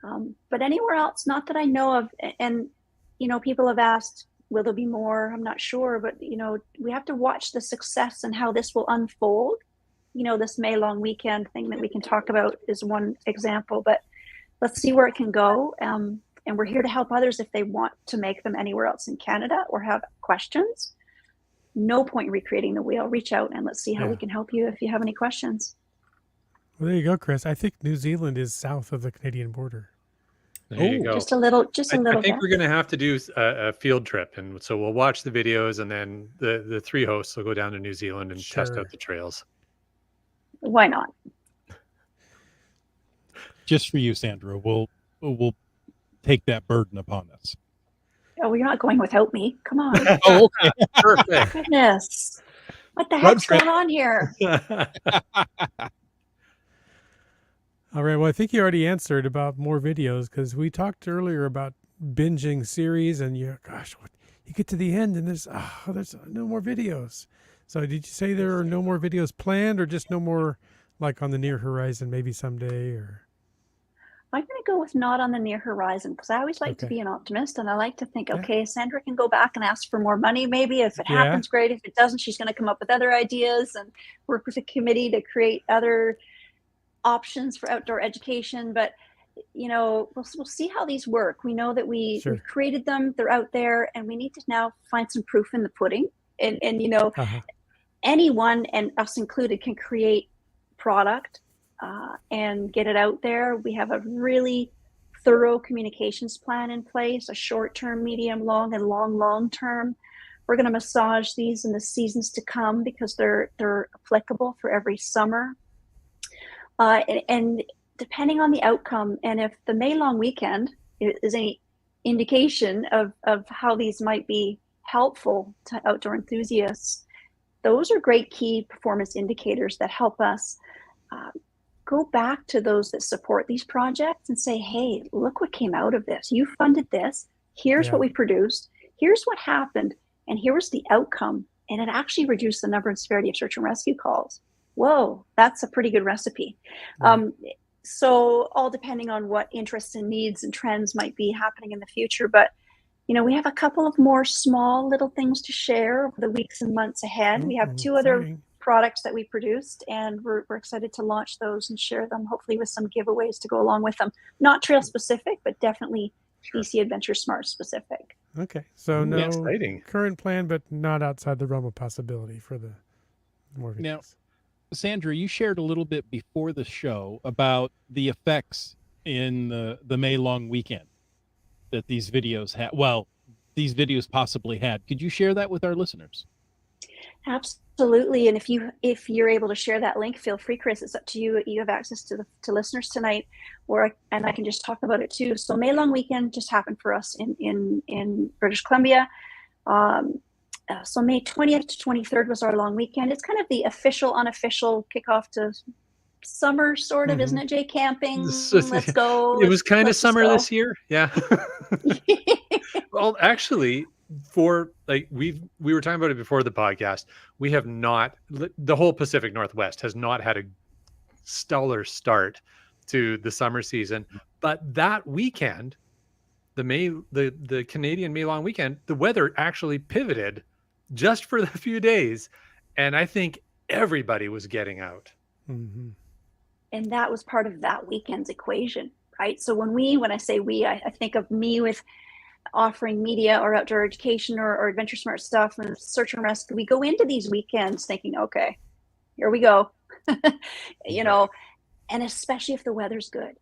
But anywhere else, not that I know of. And, people have asked, will there be more? I'm not sure, but, we have to watch the success and how this will unfold. This May long weekend thing that we can talk about is one example, but let's see where it can go. And we're here to help others if they want to make them anywhere else in Canada or have questions. No point in recreating the wheel. Reach out and let's see how we can help you if you have any questions. Well, there you go, Chris. I think New Zealand is south of the Canadian border. There you go. Just a little I think we're going to have to do a field trip. And so we'll watch the videos, and then the three hosts will go down to New Zealand and test out the trails. Why not? Just for you, Sandra. We'll take that burden upon us. Oh, you're not going without me. Come on. Oh, okay. Perfect. Goodness. What the heck's going on here? All right. Well, I think you already answered about more videos, because we talked earlier about binging series, and you get to the end and there's no more videos. So did you say there are no more videos planned, or just no more like on the near horizon, maybe someday? Or I'm going to go with not on the near horizon, because I always like to be an optimist, and I like to think, okay, Sandra can go back and ask for more money. Maybe if it happens, great. If it doesn't, she's going to come up with other ideas and work with a committee to create other options for outdoor education. But we'll see how these work. We know that we created them; they're out there, and we need to now find some proof in the pudding. And anyone, and us included, can create product and get it out there. We have a really thorough communications plan in place, a short-term, medium, long, and long-term. We're going to massage these in the seasons to come because they're applicable for every summer. And depending on the outcome, and if the May long weekend is any indication of how these might be helpful to outdoor enthusiasts, those are great key performance indicators that help us go back to those that support these projects and say, hey, look what came out of this. You funded this. Here's what we produced. Here's what happened. And here was the outcome. And it actually reduced the number and severity of search and rescue calls. Whoa, that's a pretty good recipe. Right. So all depending on what interests and needs and trends might be happening in the future. But, you know, we have a couple of more small little things to share over the weeks and months ahead. We have two other products that we produced, and we're excited to launch those and share them, hopefully with some giveaways to go along with them. Not trail specific, but definitely BC AdventureSmart specific. Okay, so no current plan, but not outside the realm of possibility for the more videos. Now, Sandra, you shared a little bit before the show about the effects in the May long weekend that these videos had. Well, these videos possibly had. Could you share that with our listeners? Absolutely. And if you're able to share that link, feel free, Chris. It's up to you. You have access to listeners tonight, and I can just talk about it too. So May long weekend just happened for us in British Columbia. So May 20th to 23rd was our long weekend. It's kind of the official, unofficial kickoff to summer, sort of, isn't it, Jay? Camping. Let's go. It was kind of summer this year. Yeah. Well, actually, we were talking about it before the podcast. We have not, the whole Pacific Northwest has not had a stellar start to the summer season, but that weekend, the Canadian May long weekend, the weather actually pivoted just for the few days, and I think everybody was getting out. Mm-hmm. And that was part of that weekend's equation, right? So when I say we, I think of me with offering media or outdoor education or AdventureSmart stuff and search and rescue. We go into these weekends thinking, okay, here we go, you know, and especially if the weather's good,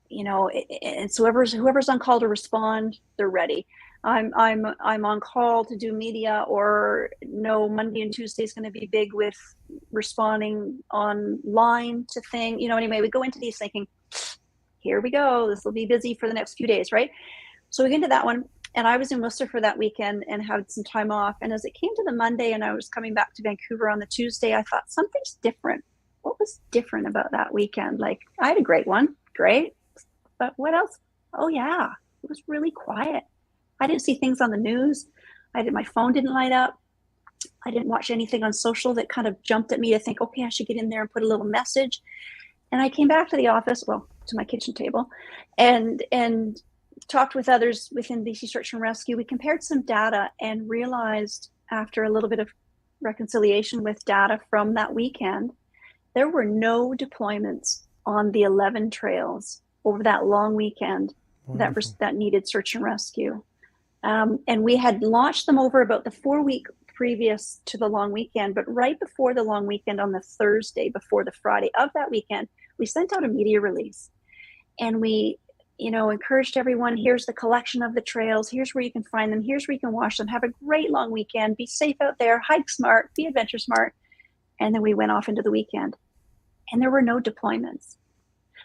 you know, and so whoever's on call to respond, they're ready. I'm on call to do media, or no, Monday and Tuesday is going to be big with responding online to things, you know. Anyway, we go into these thinking, here we go, this will be busy for the next few days, right? So we get into that one, and I was in Worcester for that weekend and had some time off. And as it came to the Monday and I was coming back to Vancouver on the Tuesday, I thought something's different. What was different about that weekend? Like, I had a great one, great, but what else? Oh yeah, it was really quiet. I didn't see things on the news. My phone didn't light up. I didn't watch anything on social that kind of jumped at me to think, okay, I should get in there and put a little message. And I came back to the office, well, to my kitchen table, and talked with others within BC Search and Rescue. We compared some data and realized, after a little bit of reconciliation with data from that weekend, there were no deployments on the 11 trails over that long weekend that needed search and rescue. And we had launched them over about the 4 week previous to the long weekend, but right before the long weekend, on the Thursday before the Friday of that weekend, we sent out a media release, and we, you know, encouraged everyone, here's the collection of the trails, here's where you can find them, here's where you can watch them, have a great long weekend, be safe out there, hike smart, be adventure smart. And then we went off into the weekend, and there were no deployments.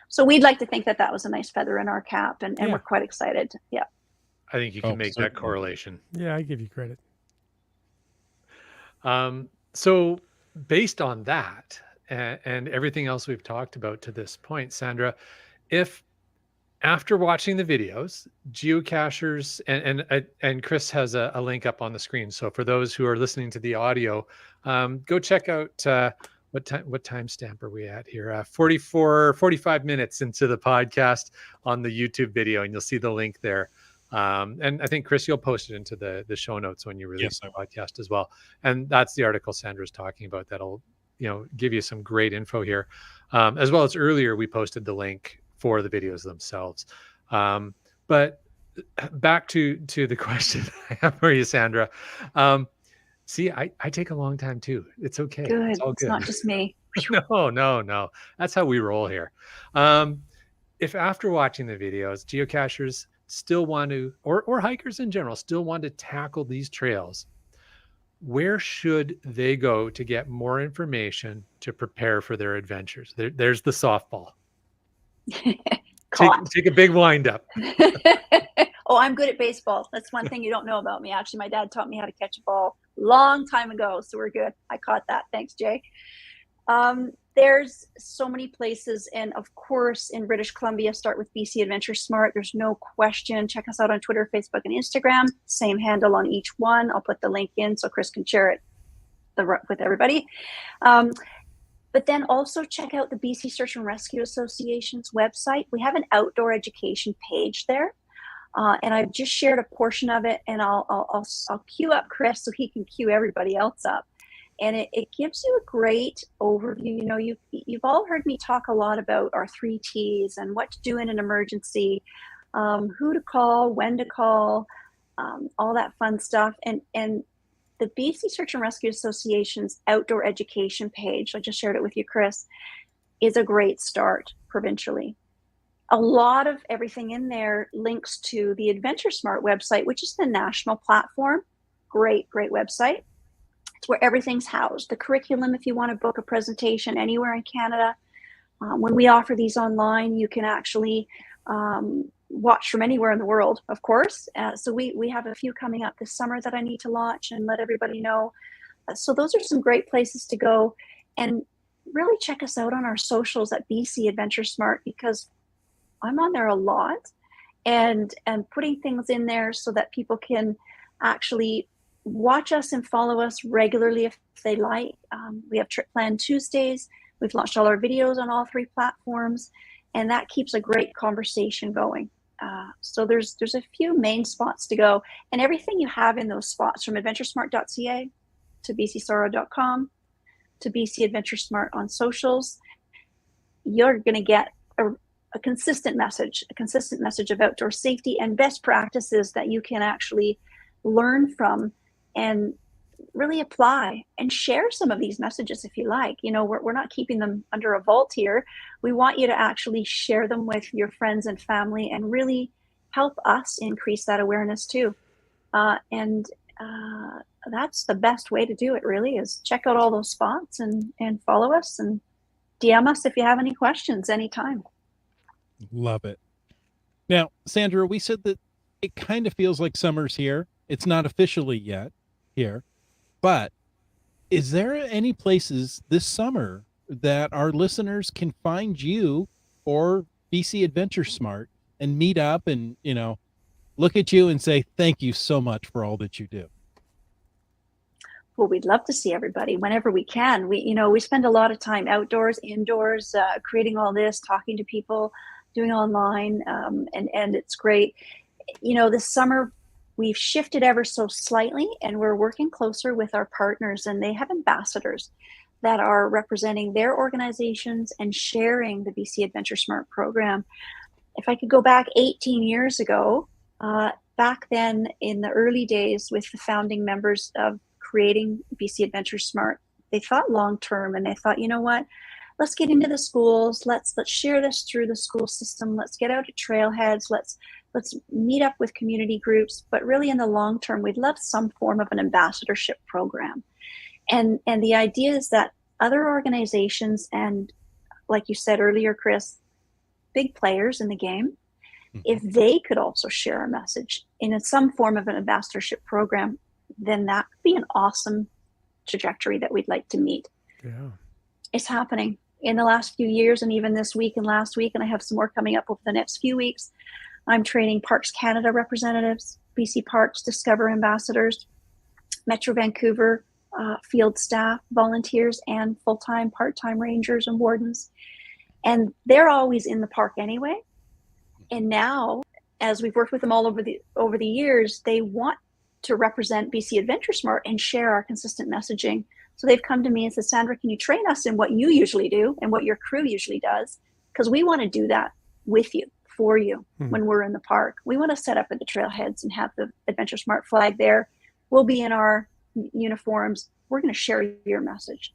So we'd like to think that that was a nice feather in our cap, and we're quite excited. Yeah. I think you can make that correlation. Yeah, I give you credit. So based on that and everything else we've talked about to this point, Sandra, if after watching the videos, geocachers, and Chris has a link up on the screen. So for those who are listening to the audio, go check out what timestamp are we at here? 45 minutes into the podcast on the YouTube video, and you'll see the link there. And I think, Chris, you'll post it into the show notes when you release the podcast as well. And that's the article Sandra's talking about. That'll, you know, give you some great info here. As well as earlier, we posted the link for the videos themselves. But back to the question I have for you, Sandra. See, I take a long time too. It's okay. Good. It's all good. It's not just me. No. That's how we roll here. If after watching the videos, geocachers still want to, or hikers in general, still want to tackle these trails, where should they go to get more information to prepare for their adventures? There's the softball. Caught. Take a big wind up. Oh, I'm good at baseball. That's one thing you don't know about me. Actually, my dad taught me how to catch a ball long time ago, so we're good. I caught that. Thanks, Jay. There's so many places, and of course in British Columbia, start with BC AdventureSmart. There's no question. Check us out on Twitter, Facebook, and Instagram. Same handle on each one. I'll put the link in so Chris can share it with everybody. But then also check out the BC Search and Rescue Association's website. We have an outdoor education page there. And I've just shared a portion of it, and I'll queue up Chris so he can queue everybody else up. And it gives you a great overview. You know, you've all heard me talk a lot about our 3 T's and what to do in an emergency, who to call, when to call, all that fun stuff. And the BC Search and Rescue Association's outdoor education page, I just shared it with you, Chris, is a great start provincially. A lot of everything in there links to the AdventureSmart website, which is the national platform. Great website. It's where everything's housed. The curriculum, if you want to book a presentation anywhere in Canada. When we offer these online, you can actually watch from anywhere in the world, of course. So we have a few coming up this summer that I need to launch and let everybody know. So those are some great places to go. And really check us out on our socials at BC AdventureSmart, because I'm on there a lot and putting things in there so that people can actually watch us and follow us regularly if they like. We have Trip Plan Tuesdays. We've launched all our videos on all 3 platforms, and that keeps a great conversation going. So there's a few main spots to go, and everything you have in those spots, from adventuresmart.ca to bcsorrow.com to BC AdventureSmart on socials, you're going to get a consistent message of outdoor safety and best practices that you can actually learn from and really apply and share some of these messages if you like. You know, we're not keeping them under a vault here. We want you to actually share them with your friends and family and really help us increase that awareness too. And that's the best way to do it, really, is check out all those spots and follow us and DM us if you have any questions anytime. Love it. Now, Sandra, we said that it kind of feels like summer's here. It's not officially yet here, but is there any places this summer that our listeners can find you or BC AdventureSmart and meet up and, you know, look at you and say, thank you so much for all that you do? Well, we'd love to see everybody whenever we can. We spend a lot of time outdoors, indoors, creating all this, talking to people, doing online, and it's great. You know, this summer we've shifted ever so slightly, and we're working closer with our partners, and they have ambassadors that are representing their organizations and sharing the BC AdventureSmart program. If I could go back 18 years ago, back then in the early days with the founding members of creating BC AdventureSmart, they thought long term, and they thought, you know what, let's get into the schools, let's share this through the school system, let's get out to trailheads, let's meet up with community groups. But really in the long term, we'd love some form of an ambassadorship program. And the idea is that other organizations, and like you said earlier, Chris, big players in the game, if they could also share a message in some form of an ambassadorship program, then that would be an awesome trajectory that we'd like to meet. Yeah. It's happening in the last few years, and even this week and last week, and I have some more coming up over the next few weeks. I'm training Parks Canada representatives, BC Parks Discover ambassadors, Metro Vancouver field staff, volunteers, and full-time, part-time rangers and wardens. And they're always in the park anyway. And now, as we've worked with them all over the years, they want to represent BC AdventureSmart and share our consistent messaging. So they've come to me and said, Sandra, can you train us in what you usually do and what your crew usually does? Because we want to do that with you, for you, when we're in the park. We want to set up at the trailheads and have the AdventureSmart flag there. We'll be in our uniforms. We're going to share your message.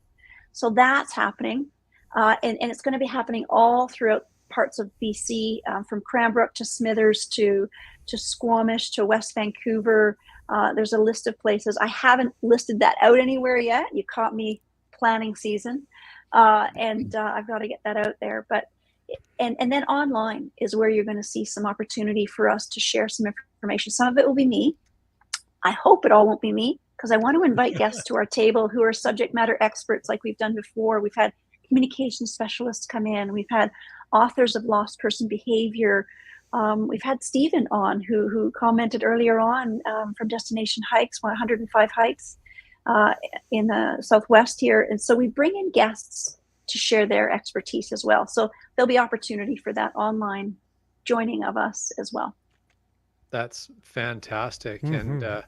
So that's happening. And it's going to be happening all throughout parts of BC, from Cranbrook to Smithers to Squamish to West Vancouver. There's a list of places. I haven't listed that out anywhere yet. You caught me planning season. And I've got to get that out there. But and then online is where you're going to see some opportunity for us to share some information. Some of it will be me. I hope it all won't be me, because I want to invite guests to our table who are subject matter experts like we've done before. We've had communication specialists come in. We've had authors of lost person behavior. We've had Stephen on, who commented earlier on, from Destination Hikes, 105 hikes in the Southwest here. And so we bring in guests to share their expertise as well. So there'll be opportunity for that online joining of us as well. That's fantastic. And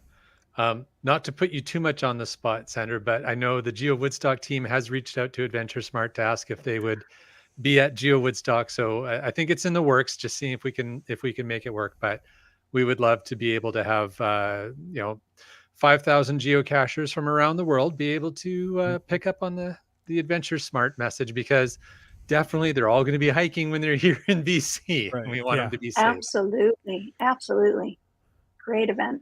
not to put you too much on the spot, Sandra, but I know the GeoWoodstock team has reached out to AdventureSmart to ask if they would be at GeoWoodstock. So I think it's in the works, just seeing if we can make it work. But we would love to be able to have 5,000 geocachers from around the world be able to pick up on the AdventureSmart message, because definitely they're all going to be hiking when they're here in BC. Right. We want them to be safe. Absolutely. Great event.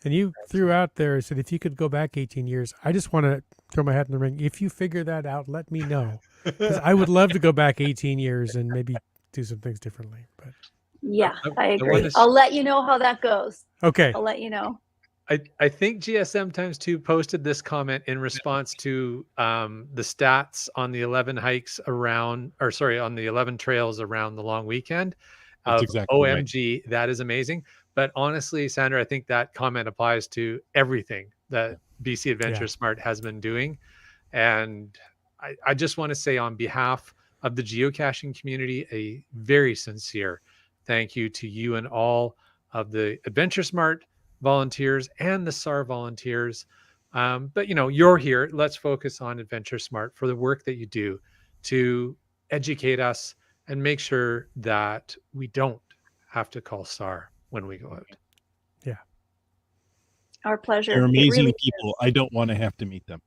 And you threw out there, said, if you could go back 18 years, I just want to throw my hat in the ring. If you figure that out, let me know. Because I would love to go back 18 years and maybe do some things differently. But yeah, I agree. I'll let you know how that goes. Okay. I'll let you know. I think GSM times 2 posted this comment in response to the stats on the 11 hikes around, on the 11 trails around the long weekend. That's exactly OMG, right. That is amazing. But honestly, Sandra, I think that comment applies to everything that BC AdventureSmart has been doing. And I just want to say, on behalf of the geocaching community, a very sincere thank you to you and all of the AdventureSmart volunteers and the SAR volunteers. But you're here. Let's focus on AdventureSmart for the work that you do to educate us and make sure that we don't have to call SAR when we go out. Yeah. Our pleasure. They're amazing people. I don't want to have to meet them.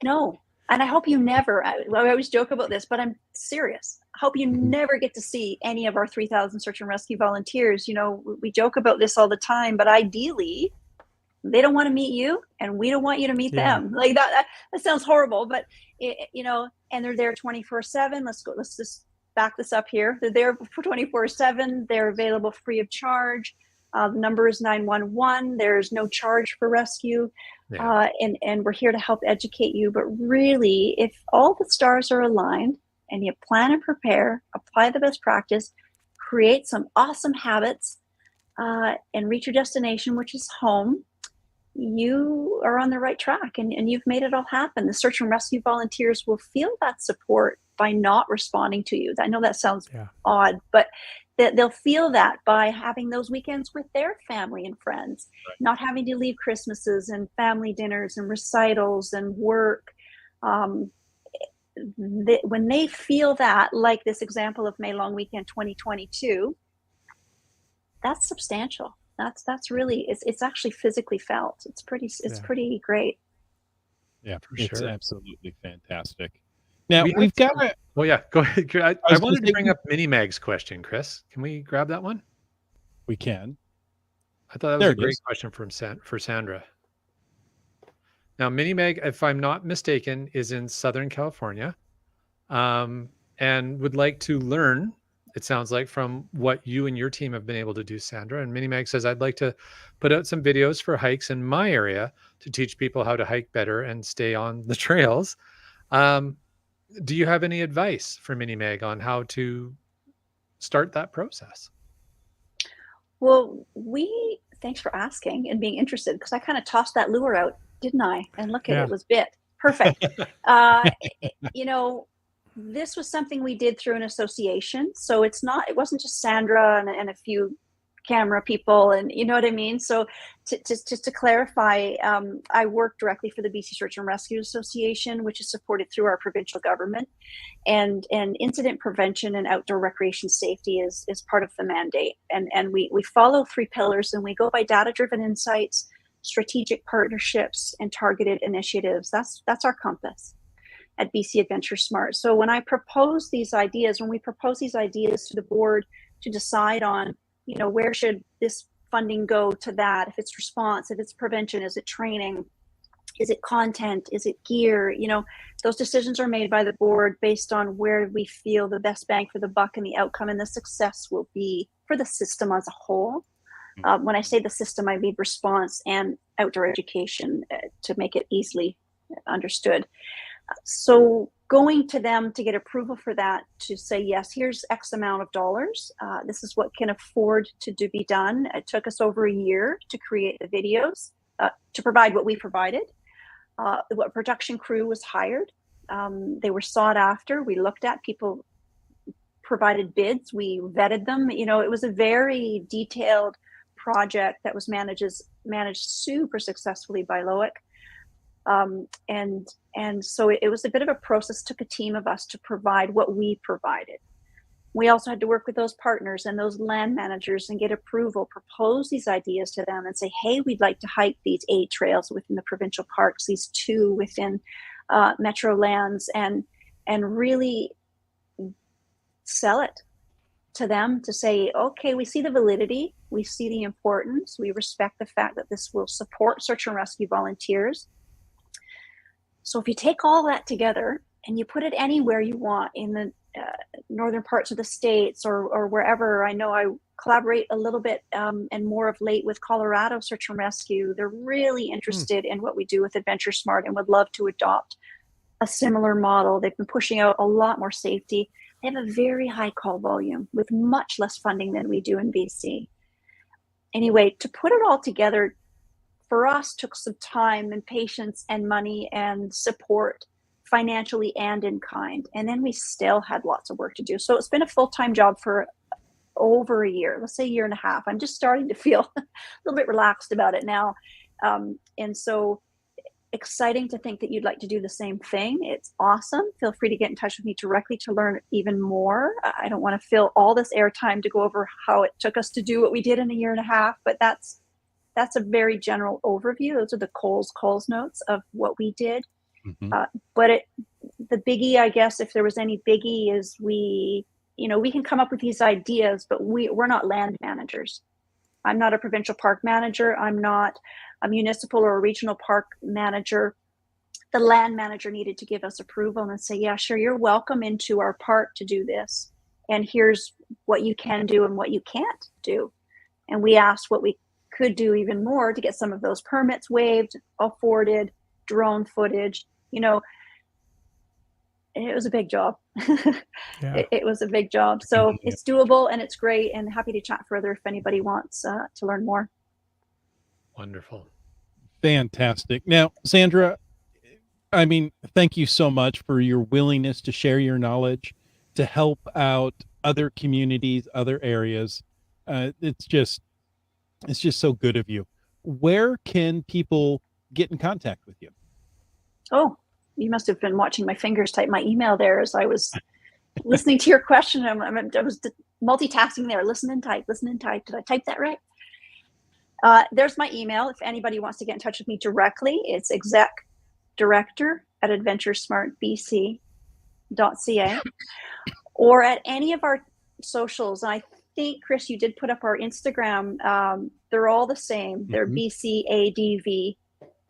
No. And I hope you never, I always joke about this, but I'm serious. I hope you never get to see any of our 3,000 search and rescue volunteers. We joke about this all the time, but ideally they don't want to meet you and we don't want you to meet them. Like that sounds horrible, but and they're there 24/7. Let's just back this up here. They're there for 24/7. They're available free of charge. The number is 911. There's no charge for rescue. And we're here to help educate you. But really, if all the stars are aligned and you plan and prepare, apply the best practice, create some awesome habits, and reach your destination, which is home, you are on the right track and you've made it all happen. The search and rescue volunteers will feel that support by not responding to you. I know that sounds odd, but they'll feel that by having those weekends with their family and friends, not having to leave Christmases and family dinners and recitals and work. When they feel that, like this example of May Long Weekend 2022, that's substantial. That's really, it's actually physically felt. It's pretty great. Yeah, for it's sure. Absolutely fantastic. Now we've got. Oh yeah, go ahead. I wanted to bring up Mini Mag's question, Chris. Can we grab that one? We can. I thought that was a great question for Sandra. Now, Mini Mag, if I'm not mistaken, is in Southern California, and would like to learn. It sounds like from what you and your team have been able to do, Sandra. And Mini Mag says, I'd like to put out some videos for hikes in my area to teach people how to hike better and stay on the trails. Do you have any advice for Mini Mag on how to start that process? Well, thanks for asking and being interested, because I kind of tossed that lure out, didn't I? And look at it was bit. Perfect. This was something we did through an association. So it wasn't just Sandra and a few camera people, and you know what I mean? So just to clarify, I work directly for the BC Search and Rescue Association, which is supported through our provincial government, and incident prevention and outdoor recreation safety is part of the mandate. And we follow 3 pillars, and we go by data-driven insights, strategic partnerships, and targeted initiatives. That's our compass. at BC Adventure Smart. So when we propose these ideas to the board to decide on, where should this funding go to that, if it's response, if it's prevention, is it training, is it content, is it gear, those decisions are made by the board based on where we feel the best bang for the buck and the outcome and the success will be for the system as a whole. When I say the system, I mean response and outdoor education, to make it easily understood. So going to them to get approval for that, to say, yes, here's X amount of dollars. This is what can afford to be done. It took us over a year to create the videos, to provide what we provided. What production crew was hired. They were sought after. We looked at, people provided bids. We vetted them. It was a very detailed project that was managed super successfully by Loic. And so it was a bit of a process, took a team of us to provide what we provided. We also had to work with those partners and those land managers and get approval, propose these ideas to them and say, hey, we'd like to hike these 8 trails within the provincial parks, these 2 within metro lands, and really sell it to them to say, okay, we see the validity, we see the importance, we respect the fact that this will support search and rescue volunteers. So if you take all that together and you put it anywhere you want in the northern parts of the States or wherever, I know I collaborate a little bit and more of late with Colorado Search and Rescue. They're really interested in what we do with AdventureSmart and would love to adopt a similar model. They've been pushing out a lot more safety. They have a very high call volume with much less funding than we do in BC. Anyway, to put it all together, for us, took some time and patience and money and support, financially and in kind. And then we still had lots of work to do. So it's been a full-time job for over a year, let's say a year and a half. I'm just starting to feel a little bit relaxed about it now. And so exciting to think that you'd like to do the same thing. It's awesome. Feel free to get in touch with me directly to learn even more. I don't want to fill all this airtime to go over how it took us to do what we did in a year and a half, but that's a very general overview. Those are the Coles notes of what we did. Mm-hmm. But the biggie, I guess, if there was any biggie, is we can come up with these ideas, but we're not land managers. I'm not a provincial park manager. I'm not a municipal or a regional park manager. The land manager needed to give us approval and say, yeah, sure, you're welcome into our park to do this. And here's what you can do and what you can't do. And we asked what we could do even more to get some of those permits waived, afforded, drone footage. It was a big job. Yeah. It was a big job. So it's doable and it's great, and happy to chat further if anybody wants to learn more. Wonderful. Fantastic. Now, Sandra, thank you so much for your willingness to share your knowledge, to help out other communities, other areas. It's just so good of you. Where can people get in contact with you? Oh, you must have been watching my fingers type my email there as I was listening to your question. I was multitasking there. Listen and type. Did I type that right? There's my email. If anybody wants to get in touch with me directly, it's execdirector@adventuresmartbc.ca or at any of our socials. And I think, Chris, you did put up our Instagram. They're all the same. They're BCADV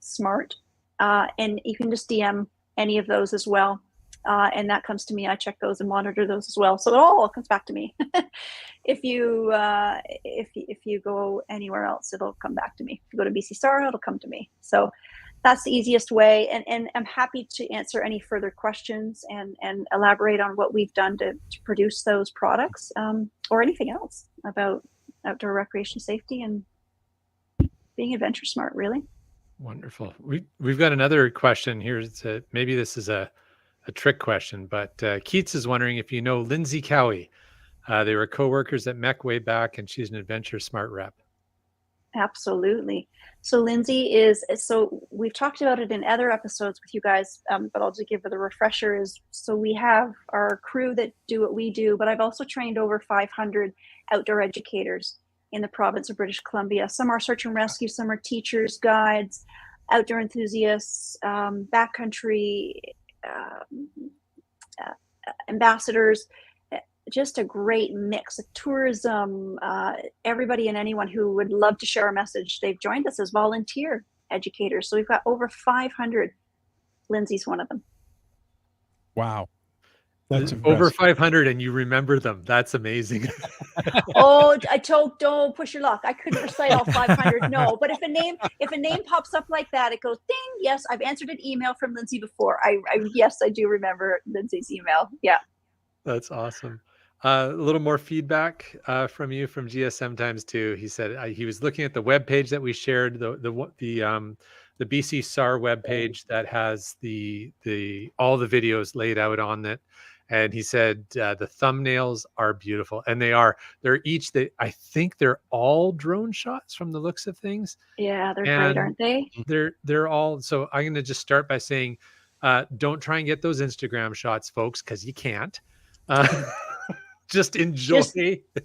Smart. And you can just DM any of those as well. And that comes to me. I check those and monitor those as well. So it all comes back to me. If you go anywhere else, it'll come back to me. If you go to BC Star, it'll come to me. So that's the easiest way. And I'm happy to answer any further questions and elaborate on what we've done to produce those products, or anything else about outdoor recreation safety and being Adventure Smart, really. Wonderful. We've got another question here. Maybe this is a trick question, but Keats is wondering if you know Lindsay Cowie. They were co-workers at MEC way back, and she's an Adventure Smart rep. Absolutely. So Lindsay so we've talked about it in other episodes with you guys, but I'll just give it a refresher. So we have our crew that do what we do, but I've also trained over 500 outdoor educators in the province of British Columbia. Some are search and rescue, some are teachers, guides, outdoor enthusiasts, backcountry ambassadors, just a great mix of tourism, everybody and anyone who would love to share our message. They've joined us as volunteer educators. So we've got over 500. Lindsay's one of them. Wow. That's over impressive. 500 and you remember them. That's amazing. Oh, I told, don't push your luck. I couldn't recite all 500. No, but if a name pops up like that, it goes ding. Yes, I've answered an email from Lindsay before. Yes, I do remember Lindsay's email. Yeah. That's awesome. A little more feedback from you from GSM Times 2. He said he was looking at the web page that we shared, the BC SAR web page that has all the videos laid out on it, and he said the thumbnails are beautiful, and I think they're all drone shots from the looks of things. Yeah, they're great, aren't they? They're all. So I'm going to just start by saying, don't try and get those Instagram shots, folks, because you can't. Just enjoy.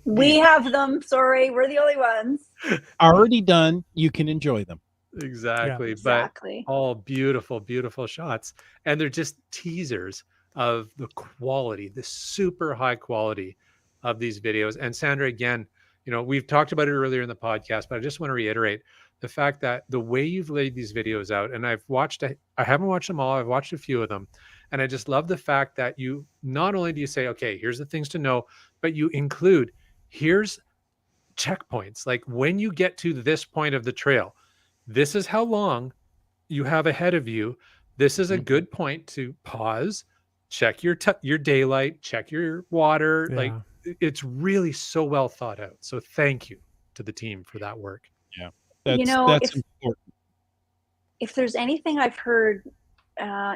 We have them. Sorry, we're the only ones. Already done. You can enjoy them. Exactly. Yeah, exactly. But all beautiful, beautiful shots. And they're just teasers of the quality, the super high quality of these videos. And Sandra, again, we've talked about it earlier in the podcast, but I just want to reiterate the fact that the way you've laid these videos out, and I haven't watched them all, I've watched a few of them. And I just love the fact that you not only do you say, okay, here's the things to know, but you include, here's checkpoints. Like when you get to this point of the trail, this is how long you have ahead of you. This is a good point to pause, check your daylight, check your water. Yeah. Like it's really so well thought out. So thank you to the team for that work. Yeah. That's important. If there's anything I've heard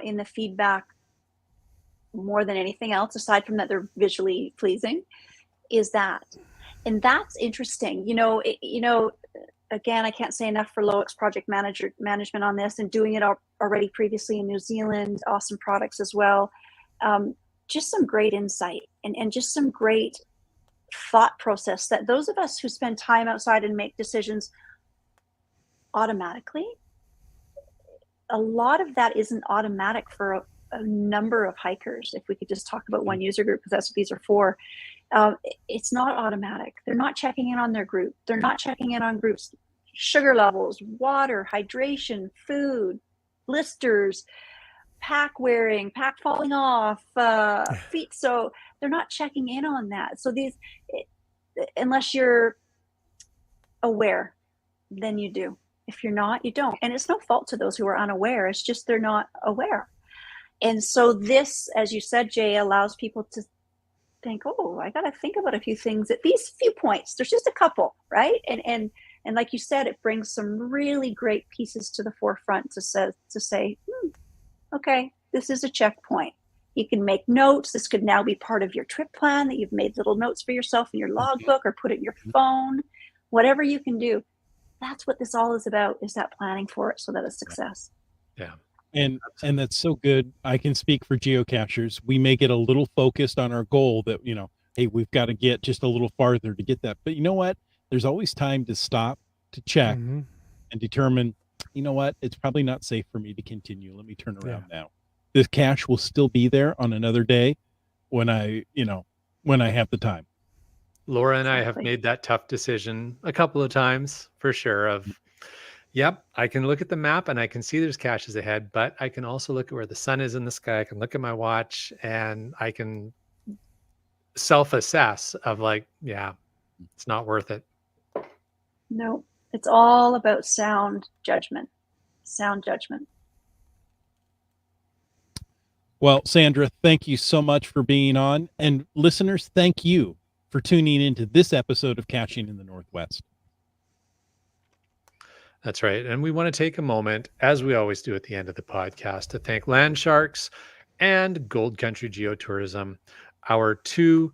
in the feedback more than anything else, aside from that they're visually pleasing, is that, and that's interesting. Again, I can't say enough for Loic's project management on this, and doing it already previously in New Zealand. Awesome products as well. Just some great insight and just some great thought process that those of us who spend time outside and make decisions automatically, a lot of that isn't automatic for a number of hikers. If we could just talk about one user group, because that's what these are for. It's not automatic. They're not checking in on their group. They're not checking in on groups, sugar levels, water, hydration, food, blisters, pack wearing, pack falling off, feet. So they're not checking in on that. So unless you're aware, then you do. If you're not, you don't. And it's no fault to those who are unaware. It's just they're not aware. And so this, as you said, Jay, allows people to think, oh, I got to think about a few things at these few points. There's just a couple, right? And like you said, it brings some really great pieces to the forefront to say, okay, this is a checkpoint. You can make notes. This could now be part of your trip plan, that you've made little notes for yourself in your logbook or put it in your phone, whatever you can do. That's what this all is about, is that planning for it so that it's success. Yeah. And that's so good. I can speak for geocachers. We make it a little focused on our goal that, hey, we've got to get just a little farther to get that. But you know what? There's always time to stop, to check, and determine, you know what? It's probably not safe for me to continue. Let me turn around now. This cache will still be there on another day when I have the time. Laura and I have made that tough decision a couple of times for sure of, yep, I can look at the map and I can see there's caches ahead, but I can also look at where the sun is in the sky. I can look at my watch and I can self-assess of like, yeah, it's not worth it. No, it's all about sound judgment. Well, Sandra, thank you so much for being on. And listeners, thank you for tuning into this episode of Caching in the Northwest. That's right. And we want to take a moment, as we always do at the end of the podcast, to thank Land Sharks and Gold Country Geotourism, our two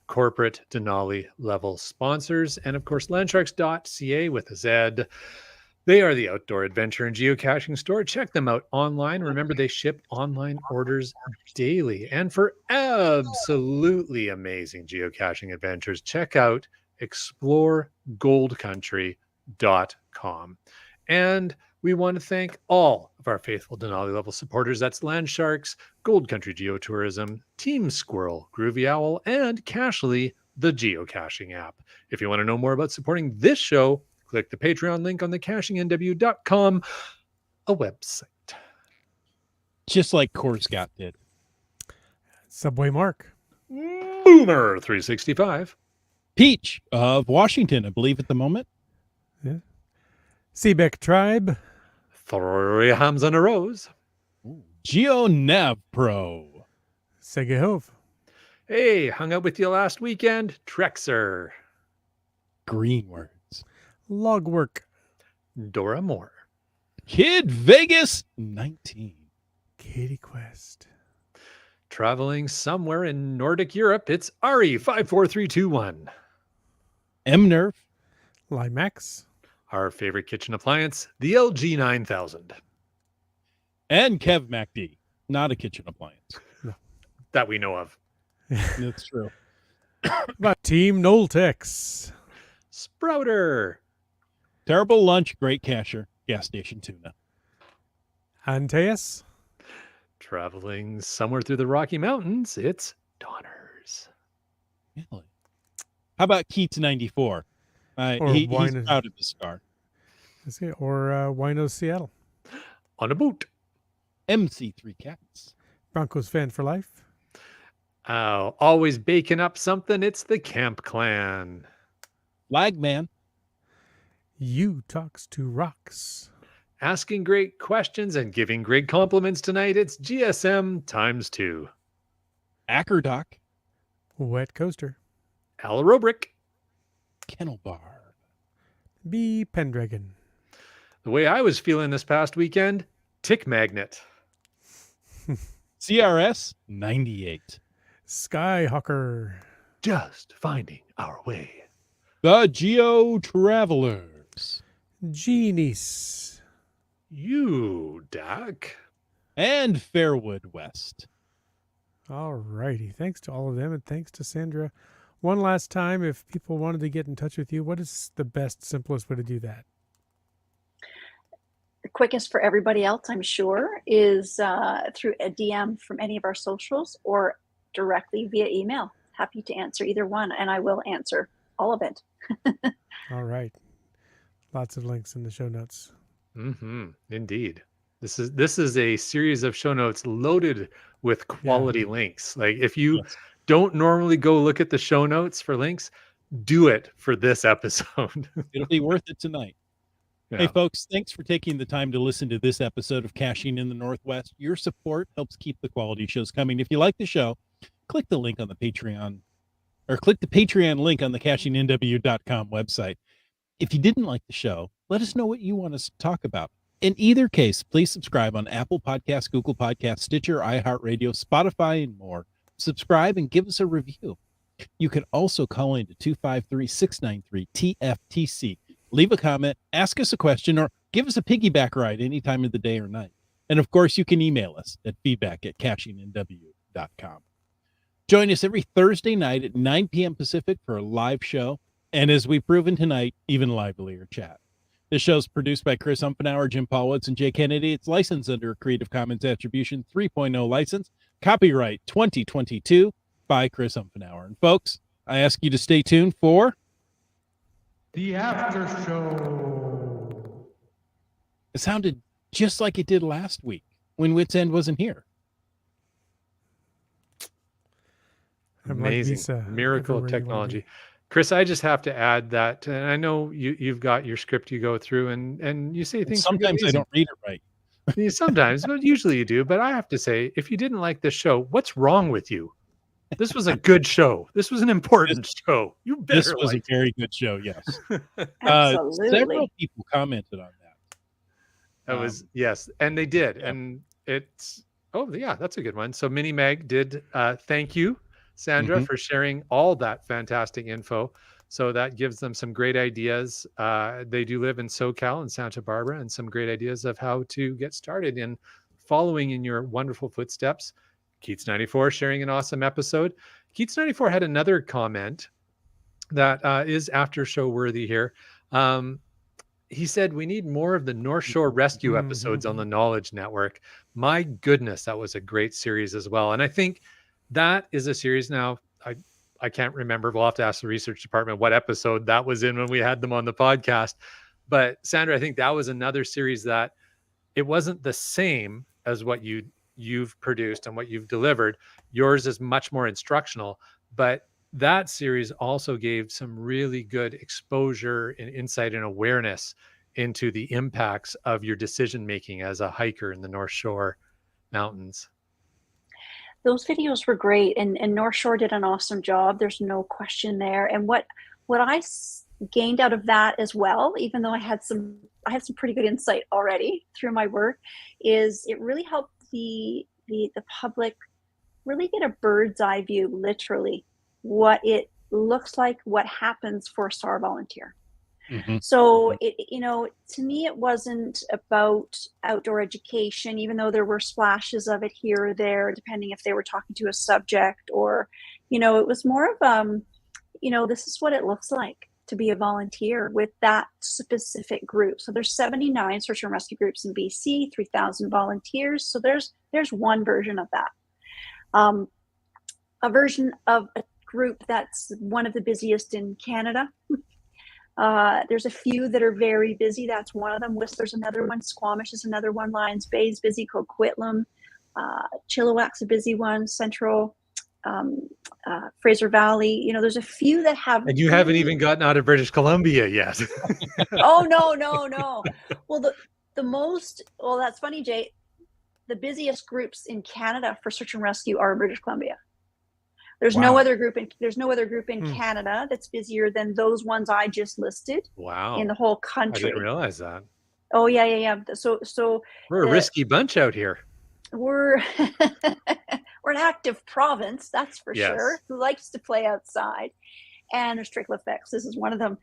corporate Denali level sponsors. And of course, landsharks.ca with a Z. They are the outdoor adventure and geocaching store. Check them out online. Remember, they ship online orders daily. And for absolutely amazing geocaching adventures, check out exploregoldcountry.com. And We want to thank all of our faithful Denali level supporters. That's Land Sharks, Gold Country Geotourism, Team Squirrel, Groovy Owl, and Cashly, the geocaching app. If you want to know more about supporting this show, click the Patreon link on the cashingnw.com, a website. Just like Corscott did. Subway Mark. Boomer 365. Peach of Washington, I believe at the moment. Seebeck Tribe. 3 hams and a rose. GeoNav Pro. Segehove. Hey, hung out with you last weekend. Trexer. Greenwords. Logwork. Dora Moore. Kid Vegas 19. Kitty Quest. Traveling somewhere in Nordic Europe, it's Ari54321. MNerf. Limax. Our favorite kitchen appliance, the LG 9000. And Kev MacD. Not a kitchen appliance. That we know of. That's true. But Team Noltex. Sprouter. Terrible lunch, great cashier. Gas station tuna. Antaeus. Traveling somewhere through the Rocky Mountains, it's Donners. Really? How about Keats 94? He's proud of his scar. Or Wino Seattle. On a boat. MC3 Cats. Broncos fan for life. Always baking up something, it's the Camp Clan. Flagman. You talks to rocks. Asking great questions and giving great compliments tonight, it's GSM times 2. Ackerdoc. Wet Coaster. Alarobrick. Kennel Bar. B. Pendragon. The way I was feeling this past weekend, Tick Magnet. CRS 98. Skyhawker. Just finding our way. The Geo Travelers. Genies. You, Doc. And Fairwood West. All righty. Thanks to all of them, and thanks to Sandra. One last time, if people wanted to get in touch with you, what is the best, simplest way to do that? The quickest for everybody else, I'm sure, is through a DM from any of our socials or directly via email. Happy to answer either one, and I will answer all of it. All right. Lots of links in the show notes. Indeed. This is a series of show notes loaded with quality links. Like if you don't normally go look at the show notes for links, do it for this episode. It'll be worth it tonight. Yeah. Hey, folks, thanks for taking the time to listen to this episode of Caching in the Northwest. Your support helps keep the quality shows coming. If you like the show, click the link on the Patreon, or click the Patreon link on the cashingnw.com website. If you didn't like the show, let us know what you want us to talk about. In either case, please subscribe on Apple Podcasts, Google Podcasts, Stitcher, iHeartRadio, Spotify, and more. Subscribe and give us a review. You can also call in to 253-693-TFTC. Leave a comment, ask us a question, or give us a piggyback ride any time of the day or night. And of course, you can email us at feedback@cashingnw.com. Join us every Thursday night at 9 p.m. Pacific for a live show. And as we've proven tonight, even livelier chat. This show is produced by Chris Umpenauer, Jim Paulwitz, and Jay Kennedy. It's licensed under a Creative Commons Attribution 3.0 license. Copyright 2022 by Chris Umpenauer. And folks, I ask you to stay tuned for The After Show. It sounded just like it did last week when Wits End wasn't here. Amazing. Miracle of technology. Chris, I just have to add that, and I know you've got your script you go through, and you say things. Sometimes I don't read it right. Sometimes, but usually you do. But I have to say, if you didn't like this show, what's wrong with you? This was a good show. This was an important show. You better. This was a very good show. Yes. Absolutely. Several people commented on that. That was yes, and they did, and it's that's a good one. So Mini Meg did. Thank you, Sandra, for sharing all that fantastic info. So that gives them some great ideas. They do live in SoCal in Santa Barbara, and some great ideas of how to get started in following in your wonderful footsteps. Keats94 sharing an awesome episode. Keats94 had another comment that is after show worthy here. he said we need more of the North Shore rescue episodes on the Knowledge Network. My goodness, that was a great series as well. And I think that is a series now. I can't remember. We'll have to ask the research department what episode that was in when we had them on the podcast. But Sandra, I think that was another series that it wasn't the same as what you've produced and what you've delivered. Yours is much more instructional, but that series also gave some really good exposure and insight and awareness into the impacts of your decision making as a hiker in the North Shore mountains. Those videos were great, and North Shore did an awesome job. There's no question there. And what I gained out of that as well, even though I had some pretty good insight already through my work, is it really helped the public really get a bird's eye view, literally, what it looks like, what happens for a SAR volunteer. So to me, it wasn't about outdoor education, even though there were splashes of it here or there, depending if they were talking to a subject or, it was more of, this is what it looks like to be a volunteer with that specific group. So there's 79 search and rescue groups in BC, 3,000 volunteers. So there's one version of that. A version of a group that's one of the busiest in Canada. There's a few that are very busy. That's one of them. Whistler's another one. Squamish is another one. Lions Bay is busy. Coquitlam. Chilliwack's a busy one. Central. Fraser Valley. There's a few that have. And you haven't even gotten out of British Columbia yet. Oh, no. Well, that's funny, Jay. The busiest groups in Canada for search and rescue are in British Columbia. There's no other group in Canada that's busier than those ones I just listed. Wow. In the whole country. I didn't realize that. Oh yeah. So we're a risky bunch out here. We're we're an active province, that's for sure, who likes to play outside. And there's trickle effects. This is one of them.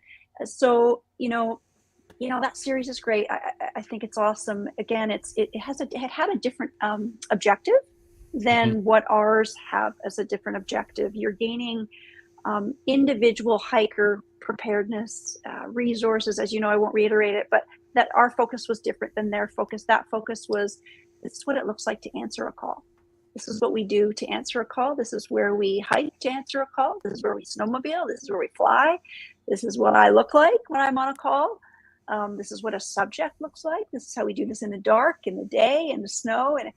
So, that series is great. I think it's awesome. Again, it had a different objective than what ours have as a different objective. You're gaining individual hiker preparedness, resources, as you know, I won't reiterate it, but that our focus was different than their focus. That focus was, this is what it looks like to answer a call. This is what we do to answer a call. This is where we hike to answer a call. This is where we snowmobile. This is where we fly. This is what I look like when I'm on a call. This is what a subject looks like. This is how we do this in the dark, in the day, in the snow. And,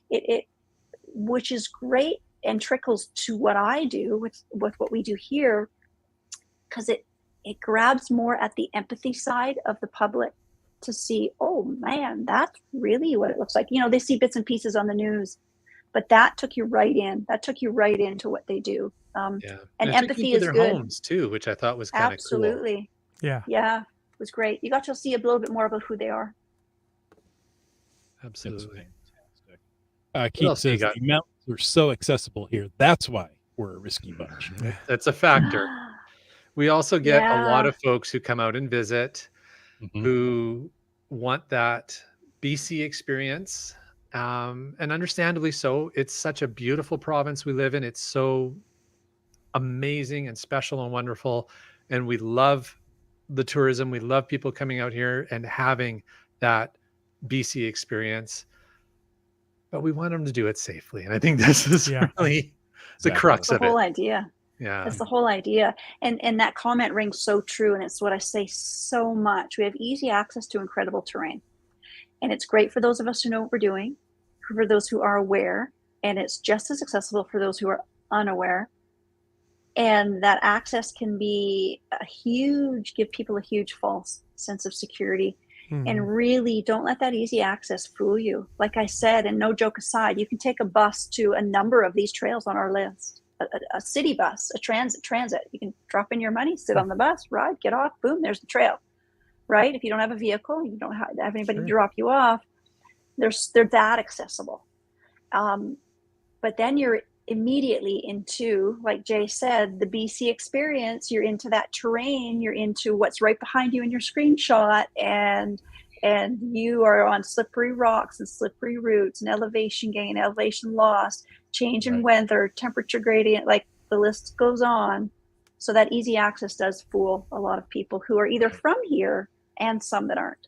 it which is great and trickles to what I do with what we do here, because it grabs more at the empathy side of the public to see, oh man, that's really what it looks like. They see bits and pieces on the news, but that took you right in. That took you right into what they do. And empathy is their good. Homes too, which I thought was kind of cool. Absolutely. Yeah. It was great. You got to see a little bit more about who they are. Absolutely. Keith says the mountains are so accessible here. That's why we're a risky bunch. That's a factor. We also get a lot of folks who come out and visit who want that BC experience. And understandably so. It's such a beautiful province we live in. It's so amazing and special and wonderful. And we love the tourism. We love people coming out here and having that BC experience. But we want them to do it safely. And I think this is really the crux of it. The whole idea. Yeah. That's the whole idea. And that comment rings so true. And it's what I say so much. We have easy access to incredible terrain. And it's great for those of us who know what we're doing, for those who are aware. And it's just as accessible for those who are unaware. And that access can be give people a huge false sense of security. And really don't let that easy access fool you. Like I said, and no joke aside, you can take a bus to a number of these trails on our list. A city bus, a transit. You can drop in your money, sit on the bus, ride, get off, boom, there's the trail. Right? If you don't have a vehicle, you don't have anybody to drop you off, they're that accessible. But then you're immediately into, like Jay said, the BC experience. You're into that terrain, you're into what's right behind you in your screenshot, and you are on slippery rocks and slippery roots and elevation gain, elevation loss, change in weather, temperature gradient, like the list goes on. So that easy access does fool a lot of people who are either from here and some that aren't.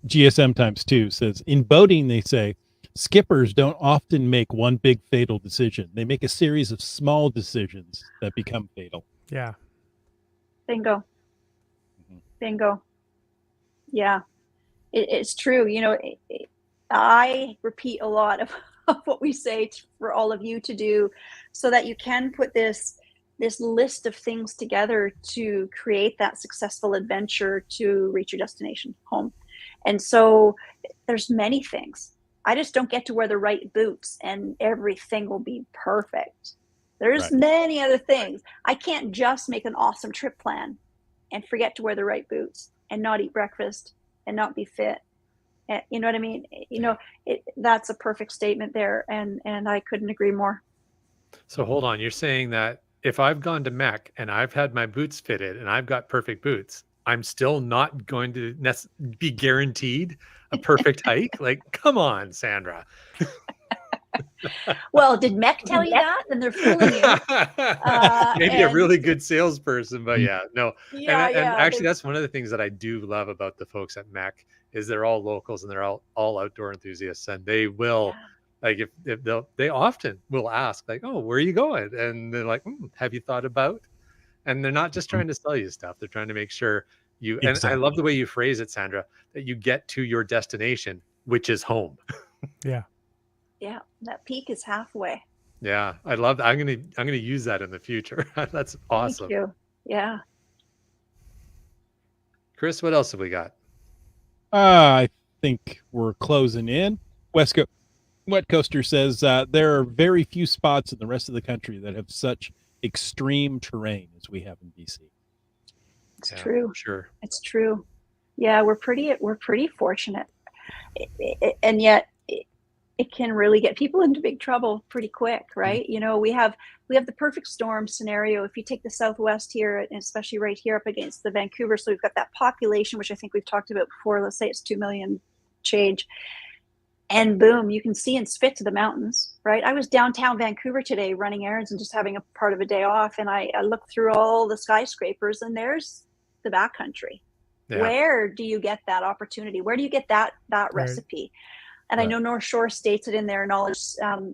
GSM times 2 says, in boating, they say skippers don't often make one big fatal decision. They make a series of small decisions that become fatal. Yeah. Bingo. Bingo. Yeah, it's true. You know, I repeat a lot of what we say for all of you to do, so that you can put this list of things together to create that successful adventure to reach your destination home. And so there's many things. I just don't get to wear the right boots and everything will be perfect. There's many other things. I can't just make an awesome trip plan and forget to wear the right boots and not eat breakfast and not be fit. And, you know what I mean? You know, that's a perfect statement there. And I couldn't agree more. So hold on, you're saying that if I've gone to Mech and I've had my boots fitted and I've got perfect boots, I'm still not going to be guaranteed a perfect hike? Like, come on, Sandra. Well, did Mech tell you that? Then they're fooling you. Maybe a really good salesperson, but yeah, no. Yeah, and actually, that's one of the things that I do love about the folks at Mech is they're all locals and they're all outdoor enthusiasts, and they will. Like if they often will ask like, oh, where are you going? And they're like, have you thought about? And they're not just trying to sell you stuff. They're trying to make sure you, and I love the way you phrase it, Sandra, that you get to your destination, which is home. Yeah. Yeah. That peak is halfway. Yeah. I love that. I'm going to use that in the future. That's awesome. Thank you. Yeah. Chris, what else have we got? I think we're closing in. Wet Coaster says there are very few spots in the rest of the country that have such extreme terrain as we have in BC. It's true. Sure. It's true. Yeah, we're pretty fortunate, and yet it can really get people into big trouble pretty quick, right? Mm-hmm. You know, we have the perfect storm scenario. If you take the Southwest here, and especially right here up against the Vancouver, so we've got that population, which I think we've talked about before. Let's say it's 2 million change. And boom, you can see and spit to the mountains, right? I was downtown Vancouver today running errands and just having a part of a day off. And I looked through all the skyscrapers and there's the backcountry. Yeah. Where do you get that opportunity? Where do you get that recipe? And I know North Shore states it in their knowledge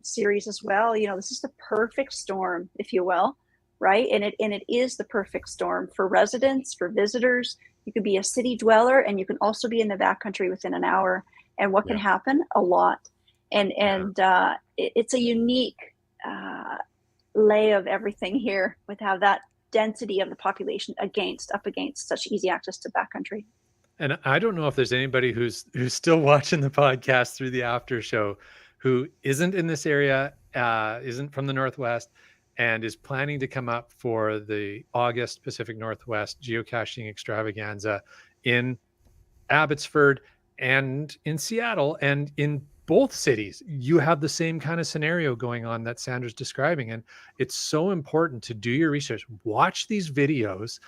series as well. You know, this is the perfect storm, if you will, right? And it is the perfect storm for residents, for visitors. You could be a city dweller and you can also be in the backcountry within an hour. And what can happen? A lot. And it's a unique lay of everything here with how that density of the population up against such easy access to backcountry. And I don't know if there's anybody who's still watching the podcast through the after show who isn't in this area, isn't from the Northwest, and is planning to come up for the August Pacific Northwest geocaching extravaganza in Abbotsford and in Seattle. And in both cities, you have the same kind of scenario going on that Sandra's describing. And it's so important to do your research, watch these videos,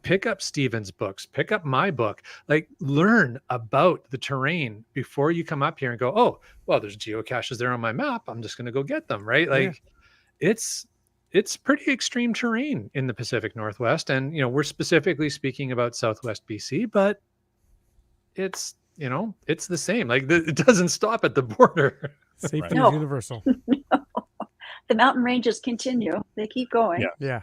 pick up Steven's books, pick up my book, like learn about the terrain before you come up here and go, oh, well, there's geocaches there on my map. I'm just going to go get them. Right. Like it's pretty extreme terrain in the Pacific Northwest. And, you know, we're specifically speaking about Southwest BC, but it's, you know, it's the same. Like it doesn't stop at the border. Safety is universal. No. The mountain ranges continue. They keep going. Yeah.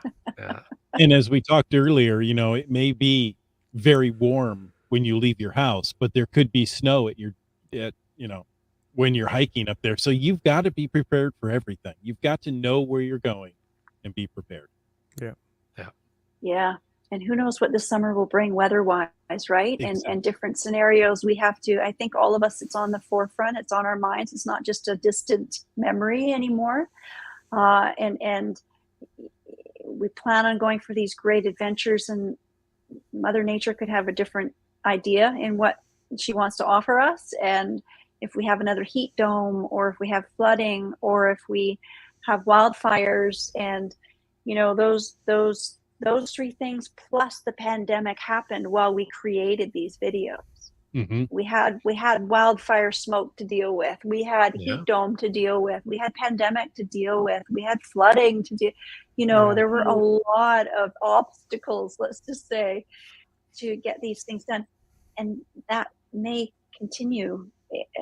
And as we talked earlier, you know, it may be very warm when you leave your house, but there could be snow when you're hiking up there. So you've got to be prepared for everything. You've got to know where you're going and be prepared. Yeah. And who knows what this summer will bring weather-wise, right? Exactly. And different scenarios. We have to, I think all of us, it's on the forefront. It's on our minds. It's not just a distant memory anymore. And we plan on going for these great adventures, and Mother Nature could have a different idea in what she wants to offer us. And if we have another heat dome, or if we have flooding, or if we have wildfires, and, you know, those three things plus the pandemic happened while we created these videos. Mm-hmm. We had wildfire smoke to deal with. We had heat dome to deal with. We had pandemic to deal with. We had flooding to deal. There were a lot of obstacles, let's just say, to get these things done, and that may continue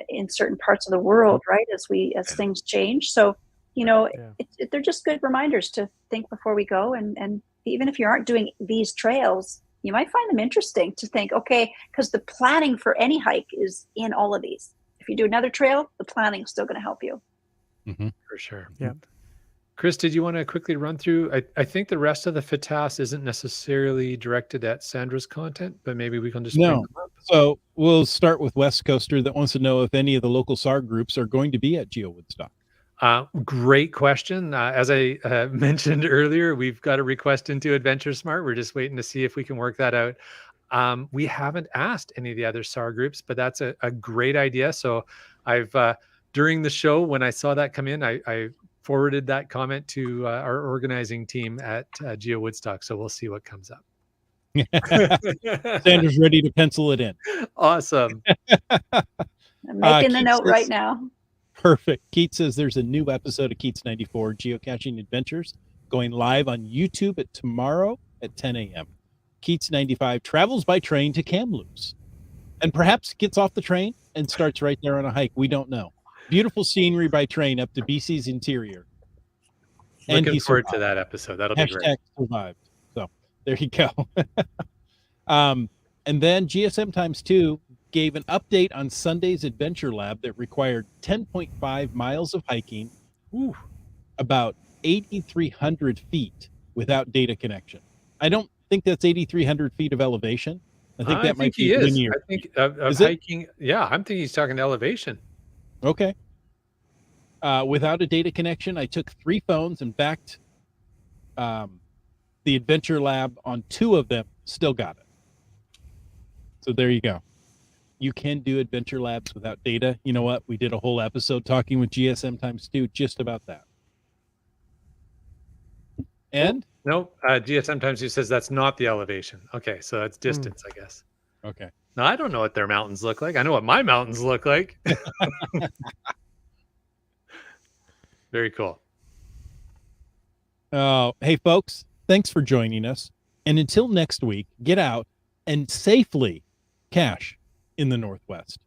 in certain parts of the world, right? As things change. So, they're just good reminders to think before we go, and even if you aren't doing these trails, you might find them interesting to think, okay, because the planning for any hike is in all of these. If you do another trail, the planning is still going to help you. Mm-hmm. For sure. Yeah. Chris, did you want to quickly run through? I think the rest of the FITAS isn't necessarily directed at Sandra's content, but maybe we can just bring them up. So we'll start with West Coaster that wants to know if any of the local SAR groups are going to be at GeoWoodstock. Great question. As I mentioned earlier, we've got a request into AdventureSmart. We're just waiting to see if we can work that out. We haven't asked any of the other SAR groups, but that's a great idea. So I've during the show, when I saw that come in, I forwarded that comment to our organizing team at GeoWoodstock. So we'll see what comes up. Sandra's ready to pencil it in. Awesome. I'm making the note right now. Perfect. Keith says there's a new episode of Keats 94 Geocaching Adventures going live on YouTube tomorrow at 10 a.m. Keats 95 travels by train to Kamloops and perhaps gets off the train and starts right there on a hike. We don't know. Beautiful scenery by train up to BC's interior. Looking forward to that episode. That'll be great. Survived. So there you go. And then GSM times 2 gave an update on Sunday's Adventure Lab that required 10.5 miles of hiking, about 8,300 feet without data connection. I don't think that's 8,300 feet of elevation. I think that might be linear. I think of hiking. Yeah, I'm thinking he's talking elevation. Okay. Without a data connection, I took 3 phones and backed the Adventure Lab on 2 of them. Still got it. So there you go. You can do Adventure Labs without data. You know what? We did a whole episode talking with GSM times 2 just about that. And? No, GSM times 2 says that's not the elevation. Okay, so that's distance, I guess. Okay. Now, I don't know what their mountains look like. I know what my mountains look like. Very cool. Hey, folks, thanks for joining us. And until next week, get out and safely cache in the Northwest.